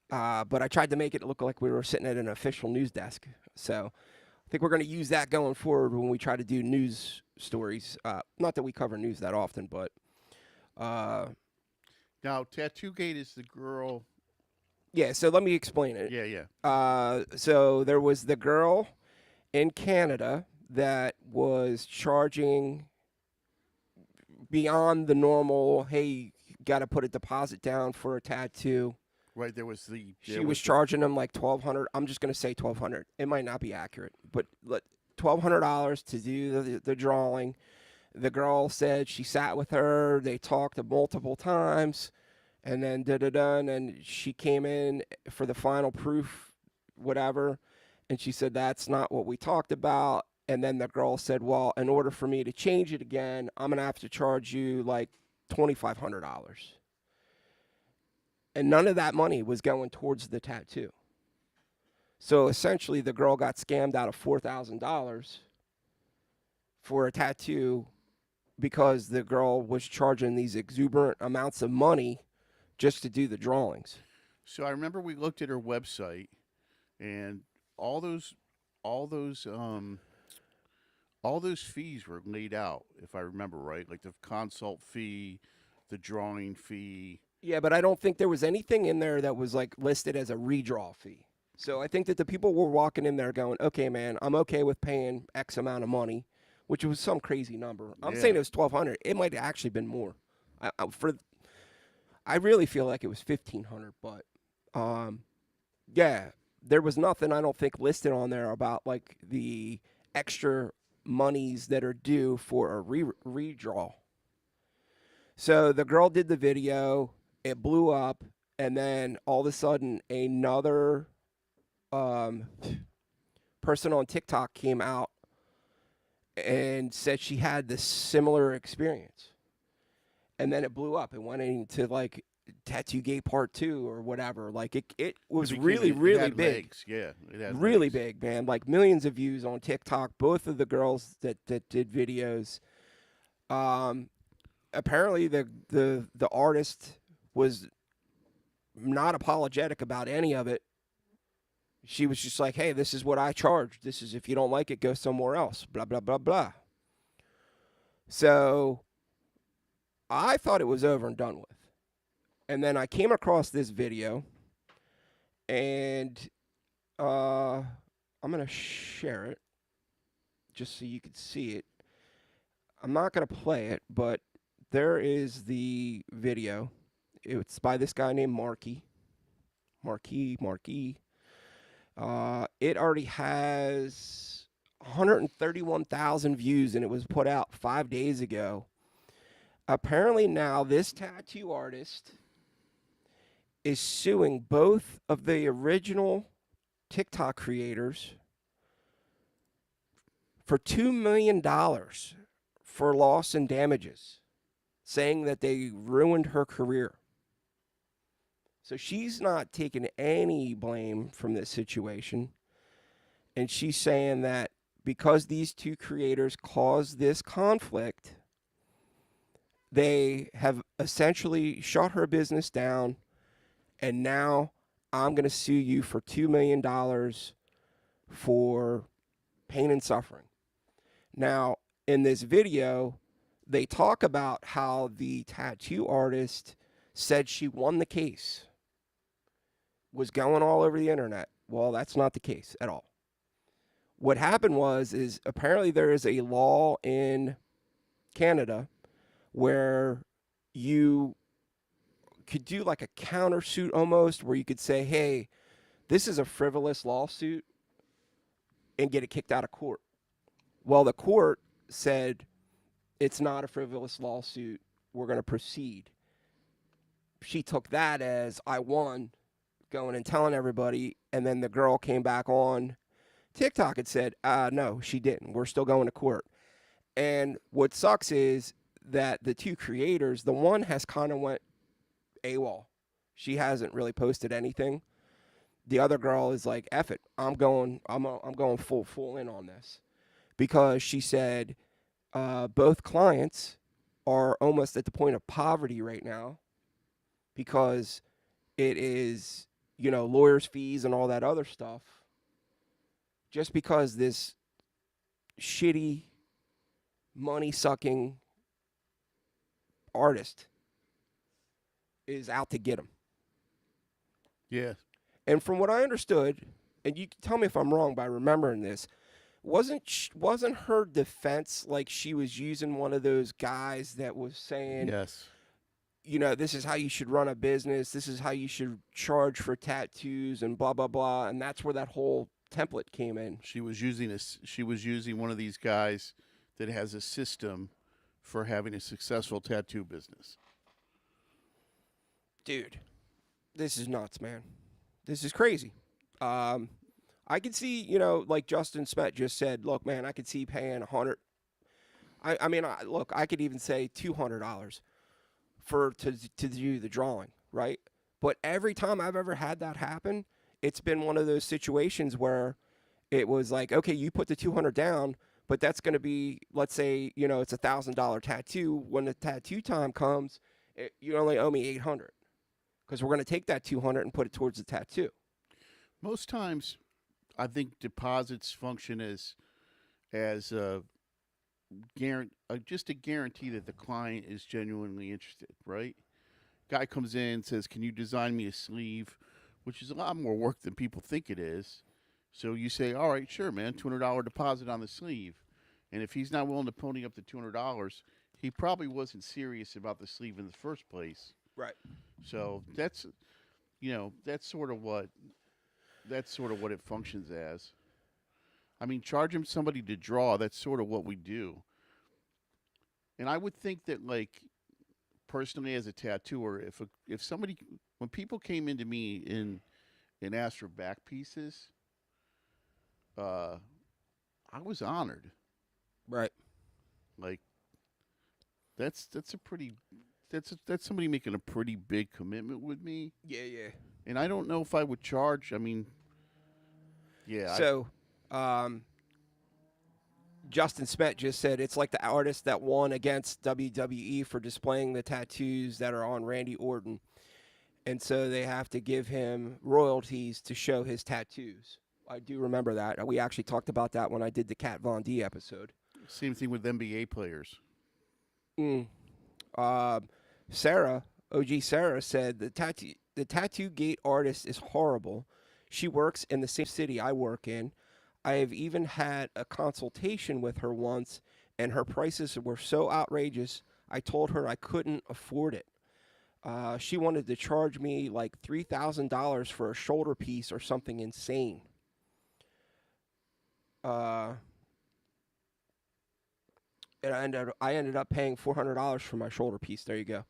But I tried to make it look like we were sitting at an official news desk. So I think we're going to use that going forward when we try to do news stories. Not that we cover news that often, but Now, Tattoo Gate is the girl. yeah. So let me explain it. Yeah. So there was the girl in Canada that was charging beyond the normal. Hey, you got to put a deposit down for a tattoo. Right, She was charging them like $1,200. I'm just gonna say $1,200. It might not be accurate, but $1,200 to do the drawing. The girl said she sat with her. They talked multiple times, and then and she came in for the final proof, whatever, and she said that's not what we talked about. And then the girl said, well, in order for me to change it again, I'm gonna have to charge you like $2,500. And none of that money was going towards the tattoo. So essentially, the girl got scammed out of $4,000 for a tattoo because the girl was charging these exuberant amounts of money just to do the drawings. So I remember we looked at her website, and all those fees were laid out, if I remember right, like the consult fee, the drawing fee. Yeah, but I don't think there was anything in there that was like listed as a redraw fee. So I think that the people were walking in there going, okay, man, I'm okay with paying X amount of money, which was some crazy number. I'm saying it was $1,200. It might have actually been more. I really feel like it was $1,500, but yeah, there was nothing I don't think listed on there about like the extra monies that are due for a redraw. So the girl did the video. It blew up, and then all of a sudden, another person on TikTok came out and said she had this similar experience. And then it blew up. It went into like Tattoo Gate Part 2 or whatever. Like it was really, it really had big. Legs. Yeah, it had Really legs. big, man. Like millions of views on TikTok. Both of the girls that did videos. Apparently the artist was not apologetic about any of it. She was just like, hey, this is what I charge. This is, if you don't like it, go somewhere else. Blah, blah, blah, blah. So I thought it was over and done with. And then I came across this video, and I'm going to share it just so you can see it. I'm not going to play it, but there is the video. It's by this guy named Marky. It already has 131,000 views, and it was put out 5 days ago. Apparently now this tattoo artist is suing both of the original TikTok creators for $2 million for loss and damages, saying that they ruined her career. So she's not taking any blame from this situation. And she's saying that because these two creators caused this conflict, they have essentially shut her business down. And now I'm going to sue you for $2 million for pain and suffering. Now, in this video, they talk about how the tattoo artist said she won the case, was going all over the internet. Well, that's not the case at all. What happened is apparently there is a law in Canada where you could do like a countersuit almost, where you could say, hey, this is a frivolous lawsuit, and get it kicked out of court. Well, the court said it's not a frivolous lawsuit. We're going to proceed. She took that as I won, going and telling everybody, and then the girl came back on TikTok and said, no, she didn't. We're still going to court. And what sucks is that the two creators, the one has kind of went AWOL. She hasn't really posted anything. The other girl is like, F it. I'm going full in on this. Because she said both clients are almost at the point of poverty right now, because it is, lawyers' fees and all that other stuff. Just because this shitty, money-sucking artist is out to get them. Yeah. And from what I understood, and you can tell me if I'm wrong by remembering this, wasn't her defense like she was using one of those guys that was saying, Yes. This is how you should run a business, this is how you should charge for tattoos and blah, blah, blah. And that's where that whole template came in. She was using one of these guys that has a system for having a successful tattoo business. Dude, this is nuts, man. This is crazy. I could see, like Justin Smet just said, look, man, I could see paying $100. Look, I could even say $200 to do the drawing, right? But every time I've ever had that happen, it's been one of those situations where it was like, okay, you put the $200 down, but that's going to be, let's say, it's $1,000 tattoo. When the tattoo time comes, you only owe me $800, because we're going to take that $200 and put it towards the tattoo. Most times, I think deposits function as just a guarantee that the client is genuinely interested, right? Guy comes in, says, can you design me a sleeve, which is a lot more work than people think it is. So you say, all right, sure, man, $200 deposit on the sleeve. And if he's not willing to pony up the $200, he probably wasn't serious about the sleeve in the first place. Right. So that's sort of what it functions as. I mean, charging somebody to draw, that's sort of what we do. And I would think that, like, personally as a tattooer, if somebody, when people came into me and asked for back pieces, I was honored. Right. Like that's a pretty that's somebody making a pretty big commitment with me, Yeah, yeah. and I don't know if I would charge. I mean, yeah, So, Justin Smet just said it's like the artist that won against WWE for displaying the tattoos that are on Randy Orton. And so they have to give him royalties to show his tattoos. I do remember that. We actually talked about that when I did the Kat Von D episode. same thing with NBA players. Mm. Uh, Sarah, OG Sarah, said the tattoo gate artist is horrible. She works in the same city I work in. I have even had a consultation with her once, and her prices were so outrageous. I told her I couldn't afford it. She wanted to charge me like $3,000 for a shoulder piece or something insane. Uh, and I ended up paying $400 for my shoulder piece. There you go.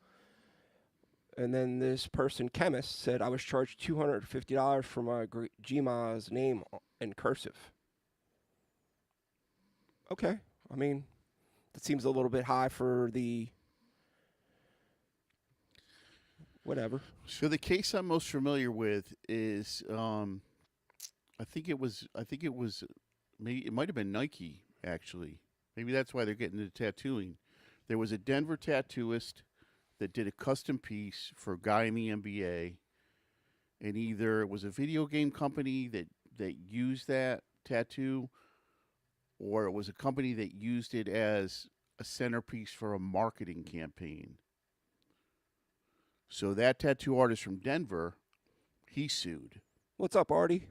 And then this person, chemist, said I was charged $250 for my Gma's name in cursive. Okay, I mean that seems a little bit high for the whatever. So the case I'm most familiar with is, I think it was, maybe it might have been Nike actually. Maybe that's why they're getting into tattooing. There was a Denver tattooist that did a custom piece for a guy in the NBA, and either it was a video game company that used that tattoo, or it was a company that used it as a centerpiece for a marketing campaign. So that tattoo artist from Denver, he sued. What's up, Artie?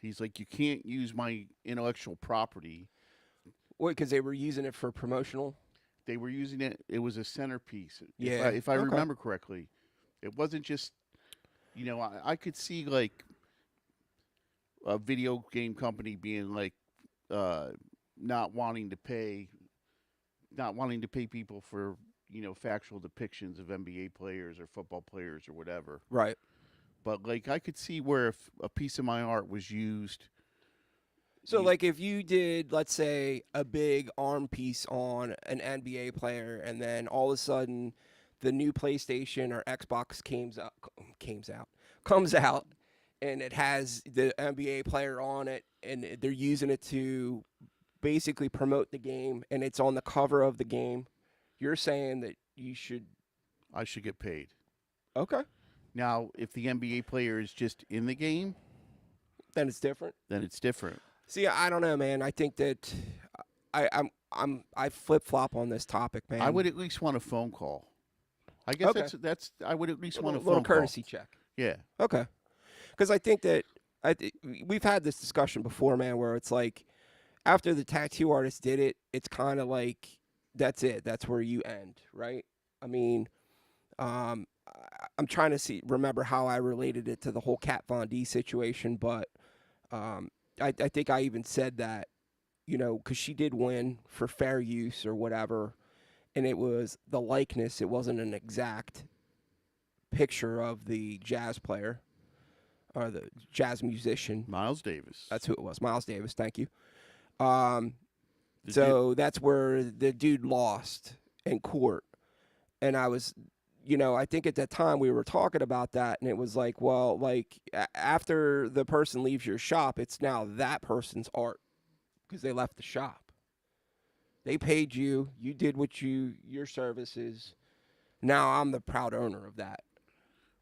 He's like, you can't use my intellectual property. Wait, because they were using it for promotional. They were using it. It was a centerpiece. Yeah. If I Okay. remember correctly, it wasn't just. I could see like a video game company being like, not wanting to pay people for factual depictions of NBA players or football players or whatever. Right. But like I could see where if a piece of my art was used. So, like, if you did, let's say, a big arm piece on an NBA player, and then all of a sudden, the new PlayStation or Xbox comes out, and it has the NBA player on it, and they're using it to basically promote the game, and it's on the cover of the game. You're saying that I should get paid. Okay. Now, if the NBA player is just in the game, Then it's different. then it's different. See, I don't know, man. I think that I flip flop on this topic, man. I would at least want a phone call. I guess Okay. that's I would at least want a little phone call. courtesy check. Yeah. Okay. Because I think that we've had this discussion before, man, where it's like after the tattoo artist did it, it's kind of like that's it. That's where you end, right? I mean, I'm trying to remember how I related it to the whole Kat Von D situation, but I think I even said that, because she did win for fair use or whatever, and it was the likeness. It wasn't an exact picture of the jazz player or the jazz musician. Miles Davis. That's who it was. Miles Davis. Thank you. Did So that's where the dude lost in court. And I was, I think at that time we were talking about that, and it was like, well, like after the person leaves your shop, it's now that person's art because they left the shop. They paid you. You did your services. Now I'm the proud owner of that.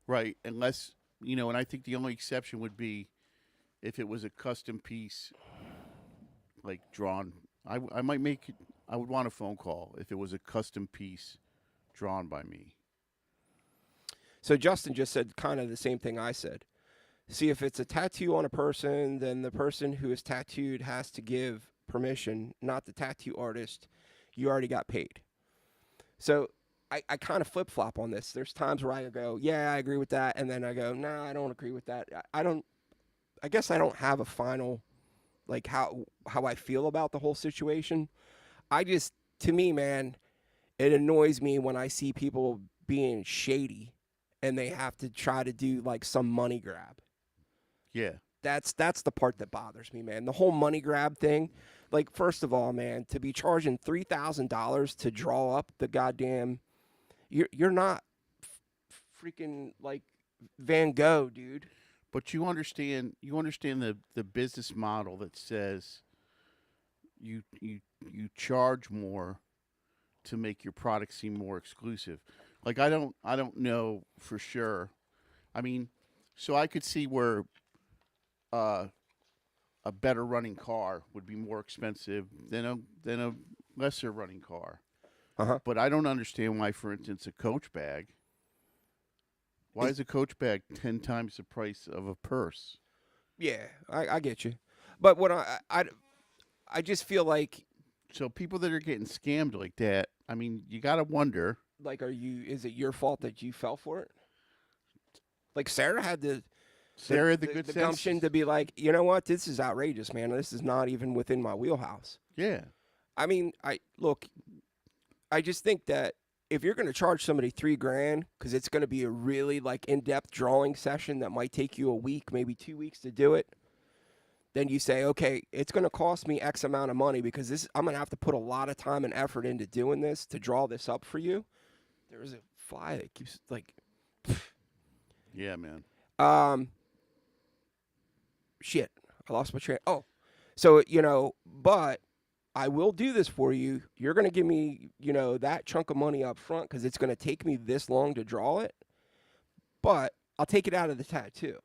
Right, unless and I think the only exception would be if it was a custom piece, like drawn. I might make it. I would want a phone call if it was a custom piece drawn by me. So Justin just said kind of the same thing I said. See, if it's a tattoo on a person, then the person who is tattooed has to give permission, not the tattoo artist. You already got paid. So I kind of flip-flop on this. There's times where I go, yeah, I agree with that, and then I go, no, I don't agree with that. I guess I don't have a final, like, how I feel about the whole situation. To me, man, it annoys me when I see people being shady and they have to try to do, like, some money grab. Yeah. That's the part that bothers me, man. The whole money grab thing. Like, first of all, man, to be charging $3,000 to draw up the goddamn, you're not freaking like Van Gogh, dude. But you understand the business model that says you charge more to make your product seem more exclusive. Like I don't know for sure. I mean, so I could see where uh, a better running car would be more expensive than a lesser running car. Uh-huh. But I don't understand why, for instance, a Coach bag. Why is a Coach bag 10 times the price of a purse? Yeah, I get you. But what I just feel like So people that are getting scammed like that, I mean, you got to wonder. is it your fault that you fell for it? Like Sarah had Sarah had the good the sense. gumption to be like, you know what, this is outrageous, man. This is not even within my wheelhouse. Yeah. I mean, I just think that if you're going to charge somebody $3,000 because it's going to be a really like in-depth drawing session that might take you a week, maybe 2 weeks to do it, then you say, okay, it's going to cost me X amount of money because I'm going to have to put a lot of time and effort into doing this to draw this up for you. There's a fly that keeps like, Yeah, man. shit, I lost my train. Oh, so, but I will do this for you. You're going to give me, that chunk of money up front because it's going to take me this long to draw it, but I'll take it out of the tattoo.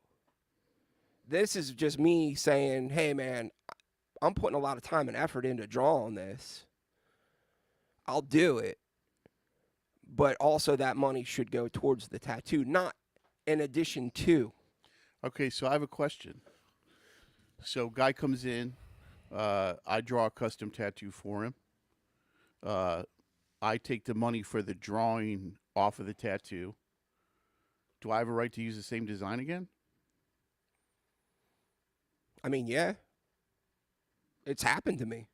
This is just me saying, hey, man, I'm putting a lot of time and effort into drawing this. I'll do it. But also that money should go towards the tattoo, not in addition to. Okay, so I have a question. So guy comes in, I draw a custom tattoo for him. I take the money for the drawing off of the tattoo. Do I have a right to use the same design again? I mean, yeah. It's happened to me.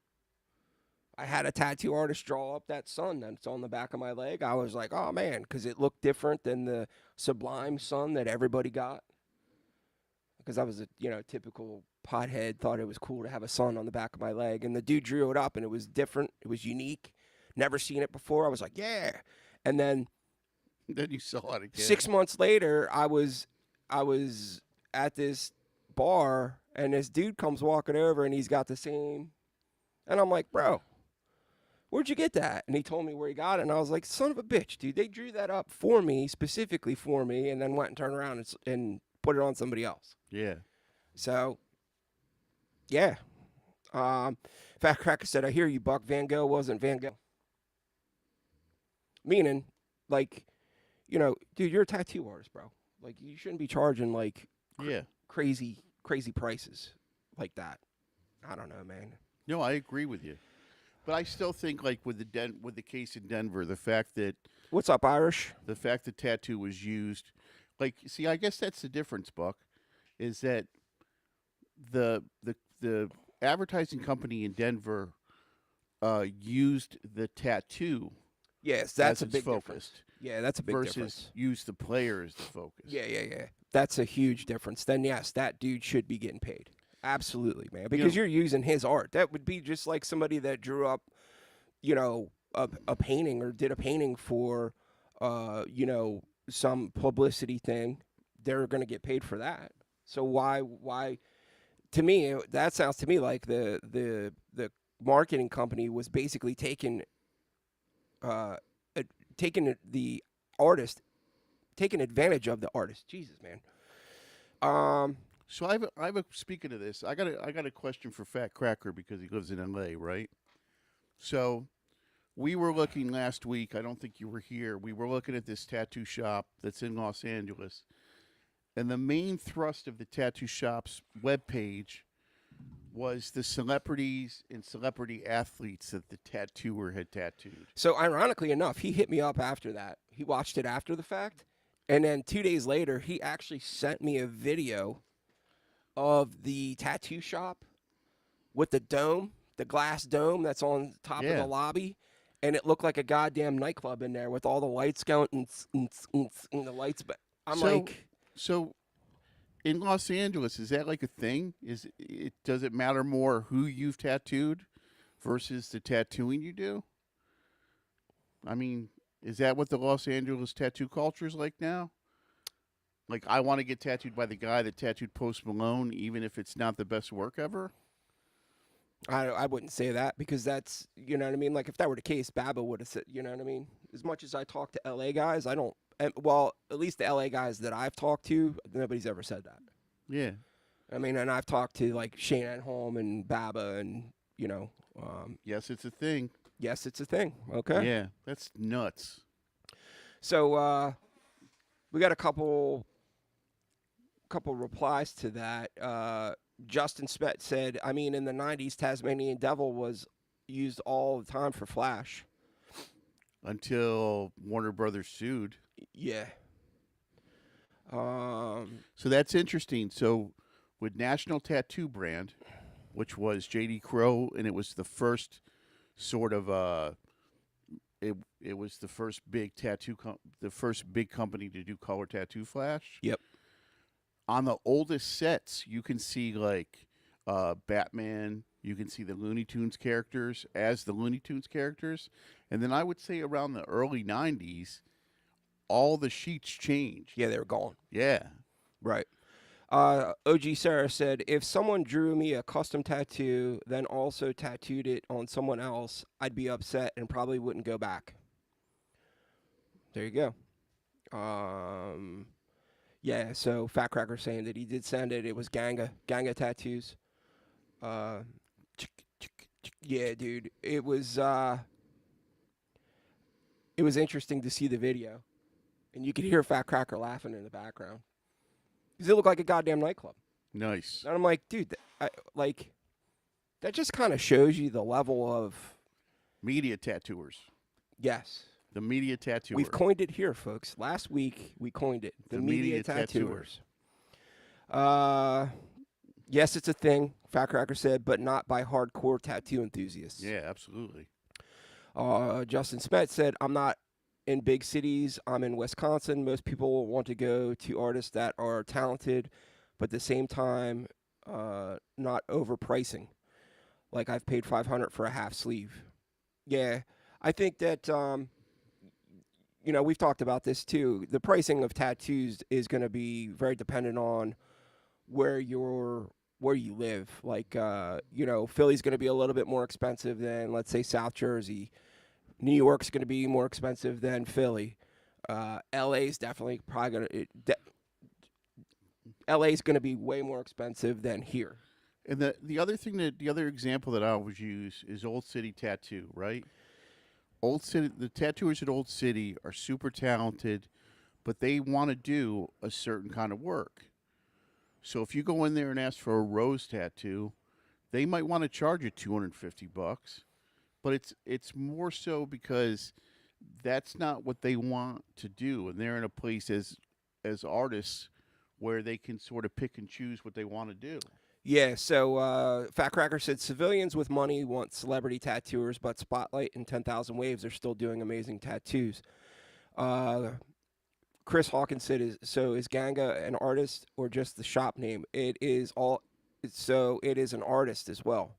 I had a tattoo artist draw up that sun that's on the back of my leg. I was like, oh, man, because it looked different than the sublime sun that everybody got. Because I was a, typical pothead, thought it was cool to have a sun on the back of my leg. And the dude drew it up, and it was different. It was unique. Never seen it before. I was like, yeah. And then You saw it again. 6 months later, I was at this bar, and this dude comes walking over, and he's got the same. And I'm like, bro, where'd you get that? And he told me where he got it, and I was like, son of a bitch, dude. They drew that up for me, specifically for me, and then went and turned around and put it on somebody else. Yeah. So, yeah. Fat Cracker said, I hear you, Buck. Van Gogh wasn't Van Gogh. Meaning, like, dude, you're a tattoo artist, bro. Like, you shouldn't be charging, like, crazy prices like that. I don't know, man. No, I agree with you. But I still think, like, with the case in Denver, the fact that What's up, Irish? the tattoo was used, like, see, I guess that's the difference, Buck, is that the advertising company in Denver used the tattoo. Yes, that's a as its big focus. difference. Yeah, that's a big versus difference. use the player as the focus. Yeah. That's a huge difference. Then, yes, that dude should be getting paid. Absolutely, man. Because you're using his art. That would be just like somebody that drew up, a painting or did a painting for, some publicity thing. They're going to get paid for that. So why? To me, that sounds to me like the marketing company was basically taking the artist, taking advantage of the artist. Jesus, man. So I have a speaking of this, I got a question for Fat Cracker because he lives in LA, right? So we were looking last week, I don't think you were here. We were looking at this tattoo shop that's in Los Angeles. And the main thrust of the tattoo shop's webpage was the celebrities and celebrity athletes that the tattooer had tattooed. So ironically enough, he hit me up after that. He watched it after the fact. And then 2 days later, he actually sent me a video of the tattoo shop with the dome, the glass dome that's on top of the lobby. And it looked like a goddamn nightclub in there with all the lights going and the lights. But I'm like... So in Los Angeles, is that like a thing? Does it matter more who you've tattooed versus the tattooing you do? I mean, is that what the Los Angeles tattoo culture is like now? Like, I want to get tattooed by the guy that tattooed Post Malone, even if it's not the best work ever? I wouldn't say that because that's, you know what I mean? Like, if that were the case, Baba would have said, you know what I mean? As much as I talk to LA guys, I don't, well, at least the LA guys that I've talked to, nobody's ever said that. Yeah. I mean, and I've talked to like Shane at Home and Baba and, you know, Yes, it's a thing. yes, it's a thing. Okay. Yeah, that's nuts. So we got a couple replies to that. Justin Spett said, I mean, in the 90s, Tasmanian Devil was used all the time for Flash. Until Warner Brothers sued. Yeah. So that's interesting. So with National Tattoo Brand, which was J.D. Crowe, and it was the first sort of it was the first big the first big company to do color tattoo flash. Yep. On the oldest sets, you can see like Batman. You can see the Looney Tunes characters as the Looney Tunes characters, and then I would say around the early '90s, all the sheets changed. Yeah, they were gone. Yeah. Right. OG Sarah said, if someone drew me a custom tattoo, then also tattooed it on someone else, I'd be upset and probably wouldn't go back. There you go. Yeah, so Fat Cracker saying that he did send it. It was Ganga tattoos. Yeah, dude. It was interesting to see the video. And you could hear Fat Cracker laughing in the background. Because it looked like a goddamn nightclub. Nice. And I'm like, dude, that just kind of shows you the level of... Media tattooers. Yes. The media tattooer. We've coined it here, folks. Last week, we coined it. The media tattooers. Yes, it's a thing, Fat Cracker said, but not by hardcore tattoo enthusiasts. Yeah, absolutely. Justin Smet said, I'm not in big cities. I'm in Wisconsin. Most people want to go to artists that are talented, but at the same time, not overpricing. Like I've paid $500 for a half sleeve. Yeah, I think that, we've talked about this too. The pricing of tattoos is going to be very dependent on where you live. Like, Philly's going to be a little bit more expensive than, let's say, South Jersey. New York's going to be more expensive than Philly. LA's definitely probably going to... LA's going to be way more expensive than here. And the other example that I always use is Old City Tattoo, right? The tattooers at Old City are super talented, but they want to do a certain kind of work. So if you go in there and ask for a rose tattoo, they might want to charge you $250, but it's more so because that's not what they want to do, and they're in a place as artists where they can sort of pick and choose what they want to do. Yeah, so Fat Cracker said civilians with money want celebrity tattooers, but Spotlight and 10,000 Waves are still doing amazing tattoos. Chris Hawkins said, is Ganga an artist or just the shop name? It is an artist as well.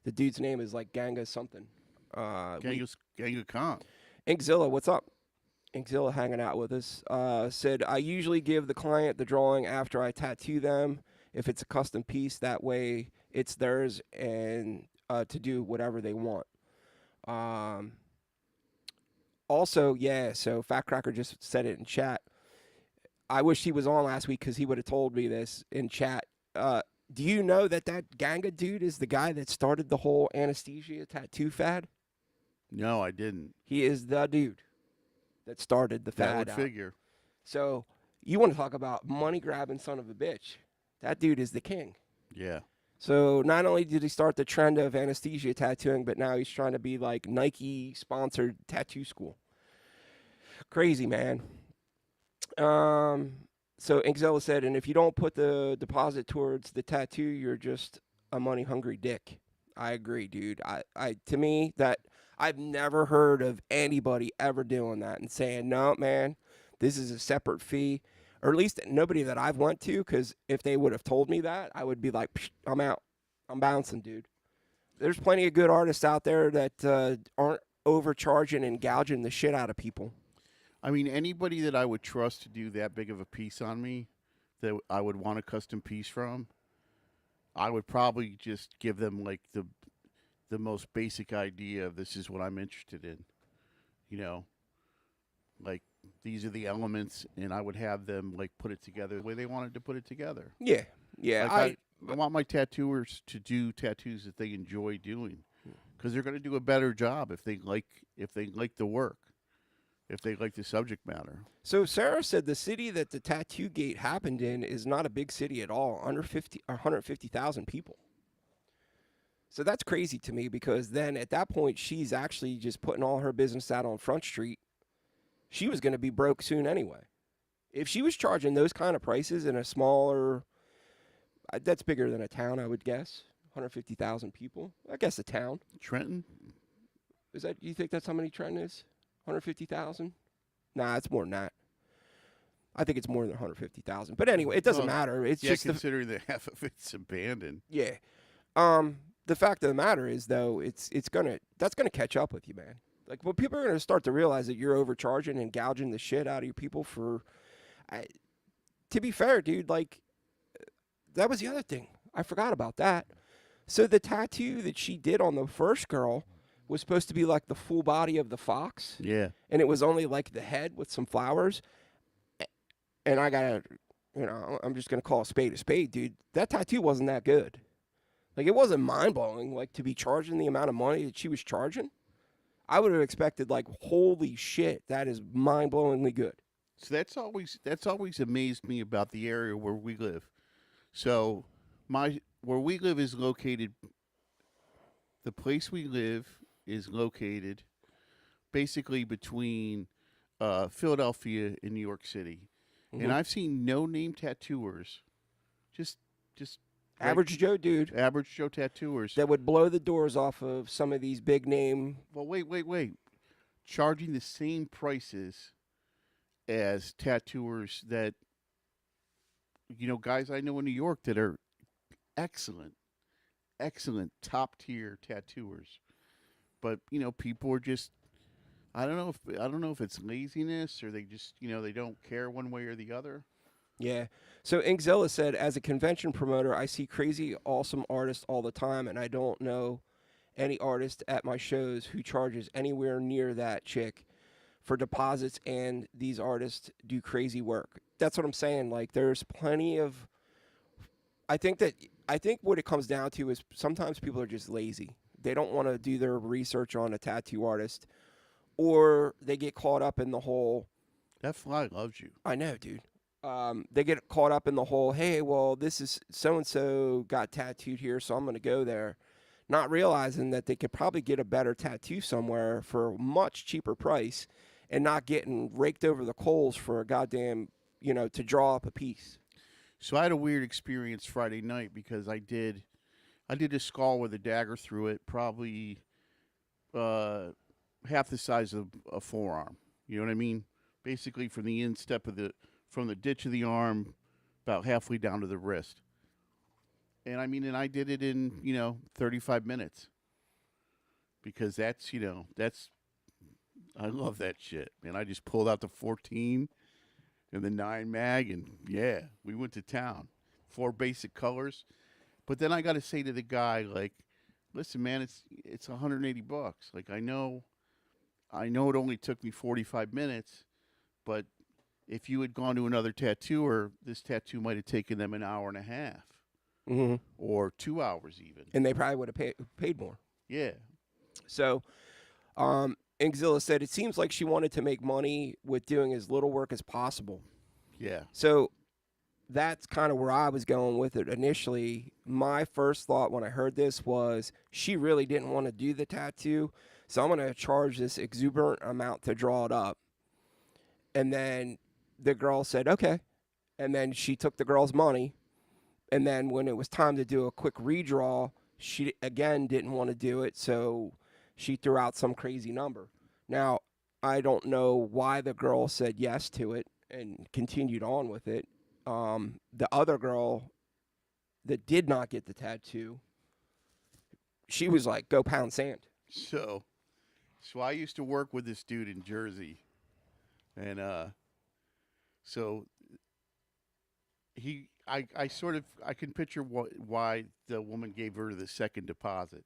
The dude's name is like Ganga something. Ganga Khan. Inkzilla, what's up? Inkzilla hanging out with us. Said, I usually give the client the drawing after I tattoo them. If it's a custom piece, that way it's theirs and to do whatever they want. Also, yeah, so Fat Cracker just said it in chat. I wish he was on last week because he would have told me this in chat. Do you know that Ganga dude is the guy that started the whole anesthesia tattoo fad? No, I didn't. He is the dude that started the fad. That would figure. So you want to talk about money-grabbing son of a bitch. That dude is the king. Yeah. So not only did he start the trend of anesthesia tattooing, but now he's trying to be like Nike-sponsored tattoo school. Crazy, man. So Inkzilla said, and if you don't put the deposit towards the tattoo, you're just a money-hungry dick. I agree, dude. To me, that I've never heard of anybody ever doing that and saying, no, man, this is a separate fee. or at least nobody that I've went to. Because if they would have told me that, I would be like, "Psh, I'm out. I'm bouncing, dude." There's plenty of good artists out there that aren't overcharging and gouging the shit out of people. I mean, anybody that I would trust to do that big of a piece on me, that I would want a custom piece from, I would probably just give them like the most basic idea of this is what I'm interested in. You know, like these are the elements, and I would have them like put it together the way they wanted to put it together. Yeah, yeah. Like I want my tattooers to do tattoos that they enjoy doing, because they're going to do a better job if they like the work, if they like the subject matter. So Sarah said the city that the tattoo gate happened in is not a big city at all, under 150,000 people. So that's crazy to me, because then at that point she's actually just putting all her business out on Front Street. She was going to be broke soon anyway. If she was charging those kind of prices in a smaller, that's bigger than a town, I would guess. 150,000 people. I guess a town. Trenton? Is that, you think that's how many Trenton is? 150,000? Nah, it's more than that. I think it's more than 150,000. But anyway, it doesn't matter. It's just considering that half of it's abandoned. Yeah. The fact of the matter is, though, that's gonna catch up with you, man. Like, when people are gonna start to realize that you're overcharging and gouging the shit out of your people for, to be fair, dude, like, that was the other thing. I forgot about that. So the tattoo that she did on the first girl was supposed to be like the full body of the fox. Yeah. And it was only like the head with some flowers. And I gotta, I'm just gonna call a spade, dude. That tattoo wasn't that good. Like, it wasn't mind-blowing, like, to be charging the amount of money that she was charging. I would have expected, like, holy shit, that is mind-blowingly good. So that's always amazed me about the area where we live. So where we live is located, the place we live is located basically between Philadelphia and New York City. Mm-hmm. And I've seen no-name tattooers, just average Joe dude. Average Joe tattooers. That would blow the doors off of some of these big name. Well, wait. Charging the same prices as tattooers that, guys I know in New York that are excellent, top tier tattooers. But, people are just, I don't know if it's laziness or they just, they don't care one way or the other. Yeah. So Inkzilla said, as a convention promoter, I see crazy, awesome artists all the time, and I don't know any artist at my shows who charges anywhere near that chick for deposits, and these artists do crazy work. That's what I'm saying. Like, there's plenty of... I think what it comes down to is sometimes people are just lazy. They don't want to do their research on a tattoo artist, or they get caught up in the whole... That fly loves you. I know, dude. They get caught up in the whole, hey, well, this is so-and-so got tattooed here, so I'm going to go there. Not realizing that they could probably get a better tattoo somewhere for a much cheaper price and not getting raked over the coals for a goddamn, to draw up a piece. So I had a weird experience Friday night because I did a skull with a dagger through it, probably half the size of a forearm. You know what I mean? Basically from the instep from the ditch of the arm about halfway down to the wrist. And I did it in, 35 minutes. Because that's, I love that shit. And I just pulled out the 14 and the 9 mag, and yeah, we went to town. 4 basic colors. But then I got to say to the guy, like, listen, man, it's $180. Like, I know it only took me 45 minutes, but if you had gone to another tattooer, this tattoo might have taken them an hour and a half. Mm-hmm. Or 2 hours even. And they probably would have paid more. Yeah. So, Inkzilla said, it seems like she wanted to make money with doing as little work as possible. Yeah. So, that's kind of where I was going with it initially. My first thought when I heard this was she really didn't want to do the tattoo, so I'm going to charge this exuberant amount to draw it up. And then the girl said, okay. And then she took the girl's money. And then when it was time to do a quick redraw, she, again, didn't want to do it, so she threw out some crazy number. Now, I don't know why the girl said yes to it. and continued on with it. The other girl that did not get the tattoo, she was like, "Go pound sand." So I used to work with this dude in Jersey, and so I sort of I can picture why the woman gave her the second deposit.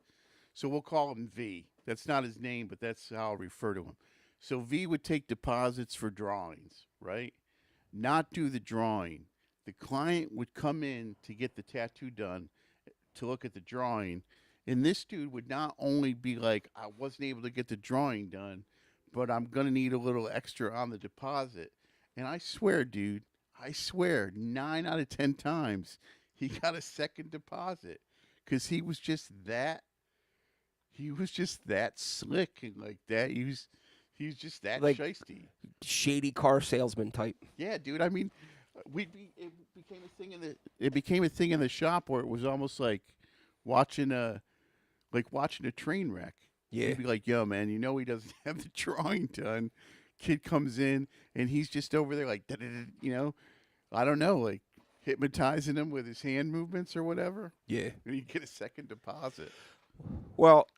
So we'll call him V. That's not his name, but that's how I'll refer to him. So V would take deposits for drawings, right? Not do the drawing. The client would come in to get the tattoo done, to look at the drawing, and this dude would not only be like, I wasn't able to get the drawing done, but I'm going to need a little extra on the deposit. And I swear, dude, I swear, 9 out of 10 times, he got a second deposit because he was just that slick and like that. He was just that Like shisty. shady car salesman type. Yeah, dude. I mean, it became a thing in the shop where it was almost like watching a train wreck. Yeah. He'd be like, "Yo, man, you know he doesn't have the drawing done." Kid comes in and he's just over there like, you know, I don't know, like hypnotizing him with his hand movements or whatever. Yeah. And you get a second deposit. Well,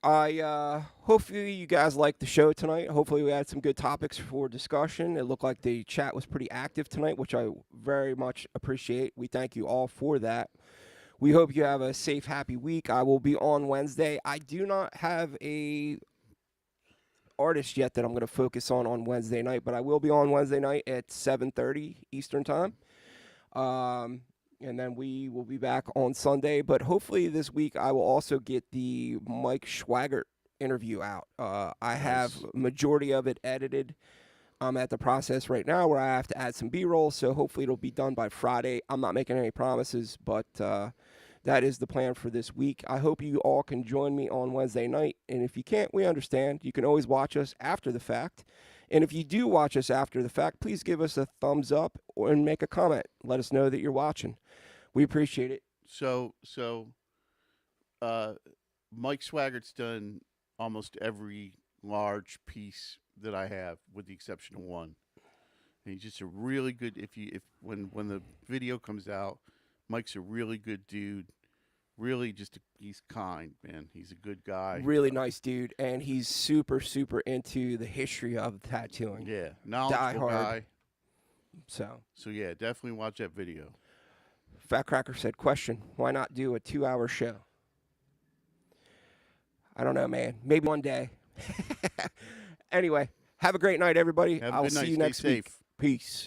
I hopefully you guys liked the show tonight. Hopefully we had some good topics for discussion. It looked like the chat was pretty active tonight, which I very much appreciate. We thank you all for that. We hope you have a safe, happy week. I will be on Wednesday. I do not have a artist yet that I'm going to focus on Wednesday night, but I will be on Wednesday night at 7:30 Eastern time. And then we will be back on Sunday. But hopefully this week I will also get the Mike Schwaggart interview out. I have a majority of it edited. I'm at the process right now where I have to add some B-roll, so hopefully it'll be done by Friday. I'm not making any promises, but that is the plan for this week. I hope you all can join me on Wednesday night. And if you can't, we understand. You can always watch us after the fact. And if you do watch us after the fact, please give us a thumbs up and make a comment. Let us know that you're watching. We appreciate it. So Mike Swaggart's done almost every large piece that I have, with the exception of one. And he's just a really good. When the video comes out, Mike's a really good dude. Really, he's kind, man. He's a good guy. Really nice dude, and he's super, super into the history of tattooing. Yeah, knowledgeable guy. So yeah, definitely watch that video. Fat Cracker said, question, why not do a 2-hour show? I don't know, man. Maybe one day. Anyway, have a great night, everybody. Have a I'll good night. see you Stay next week. safe. Peace.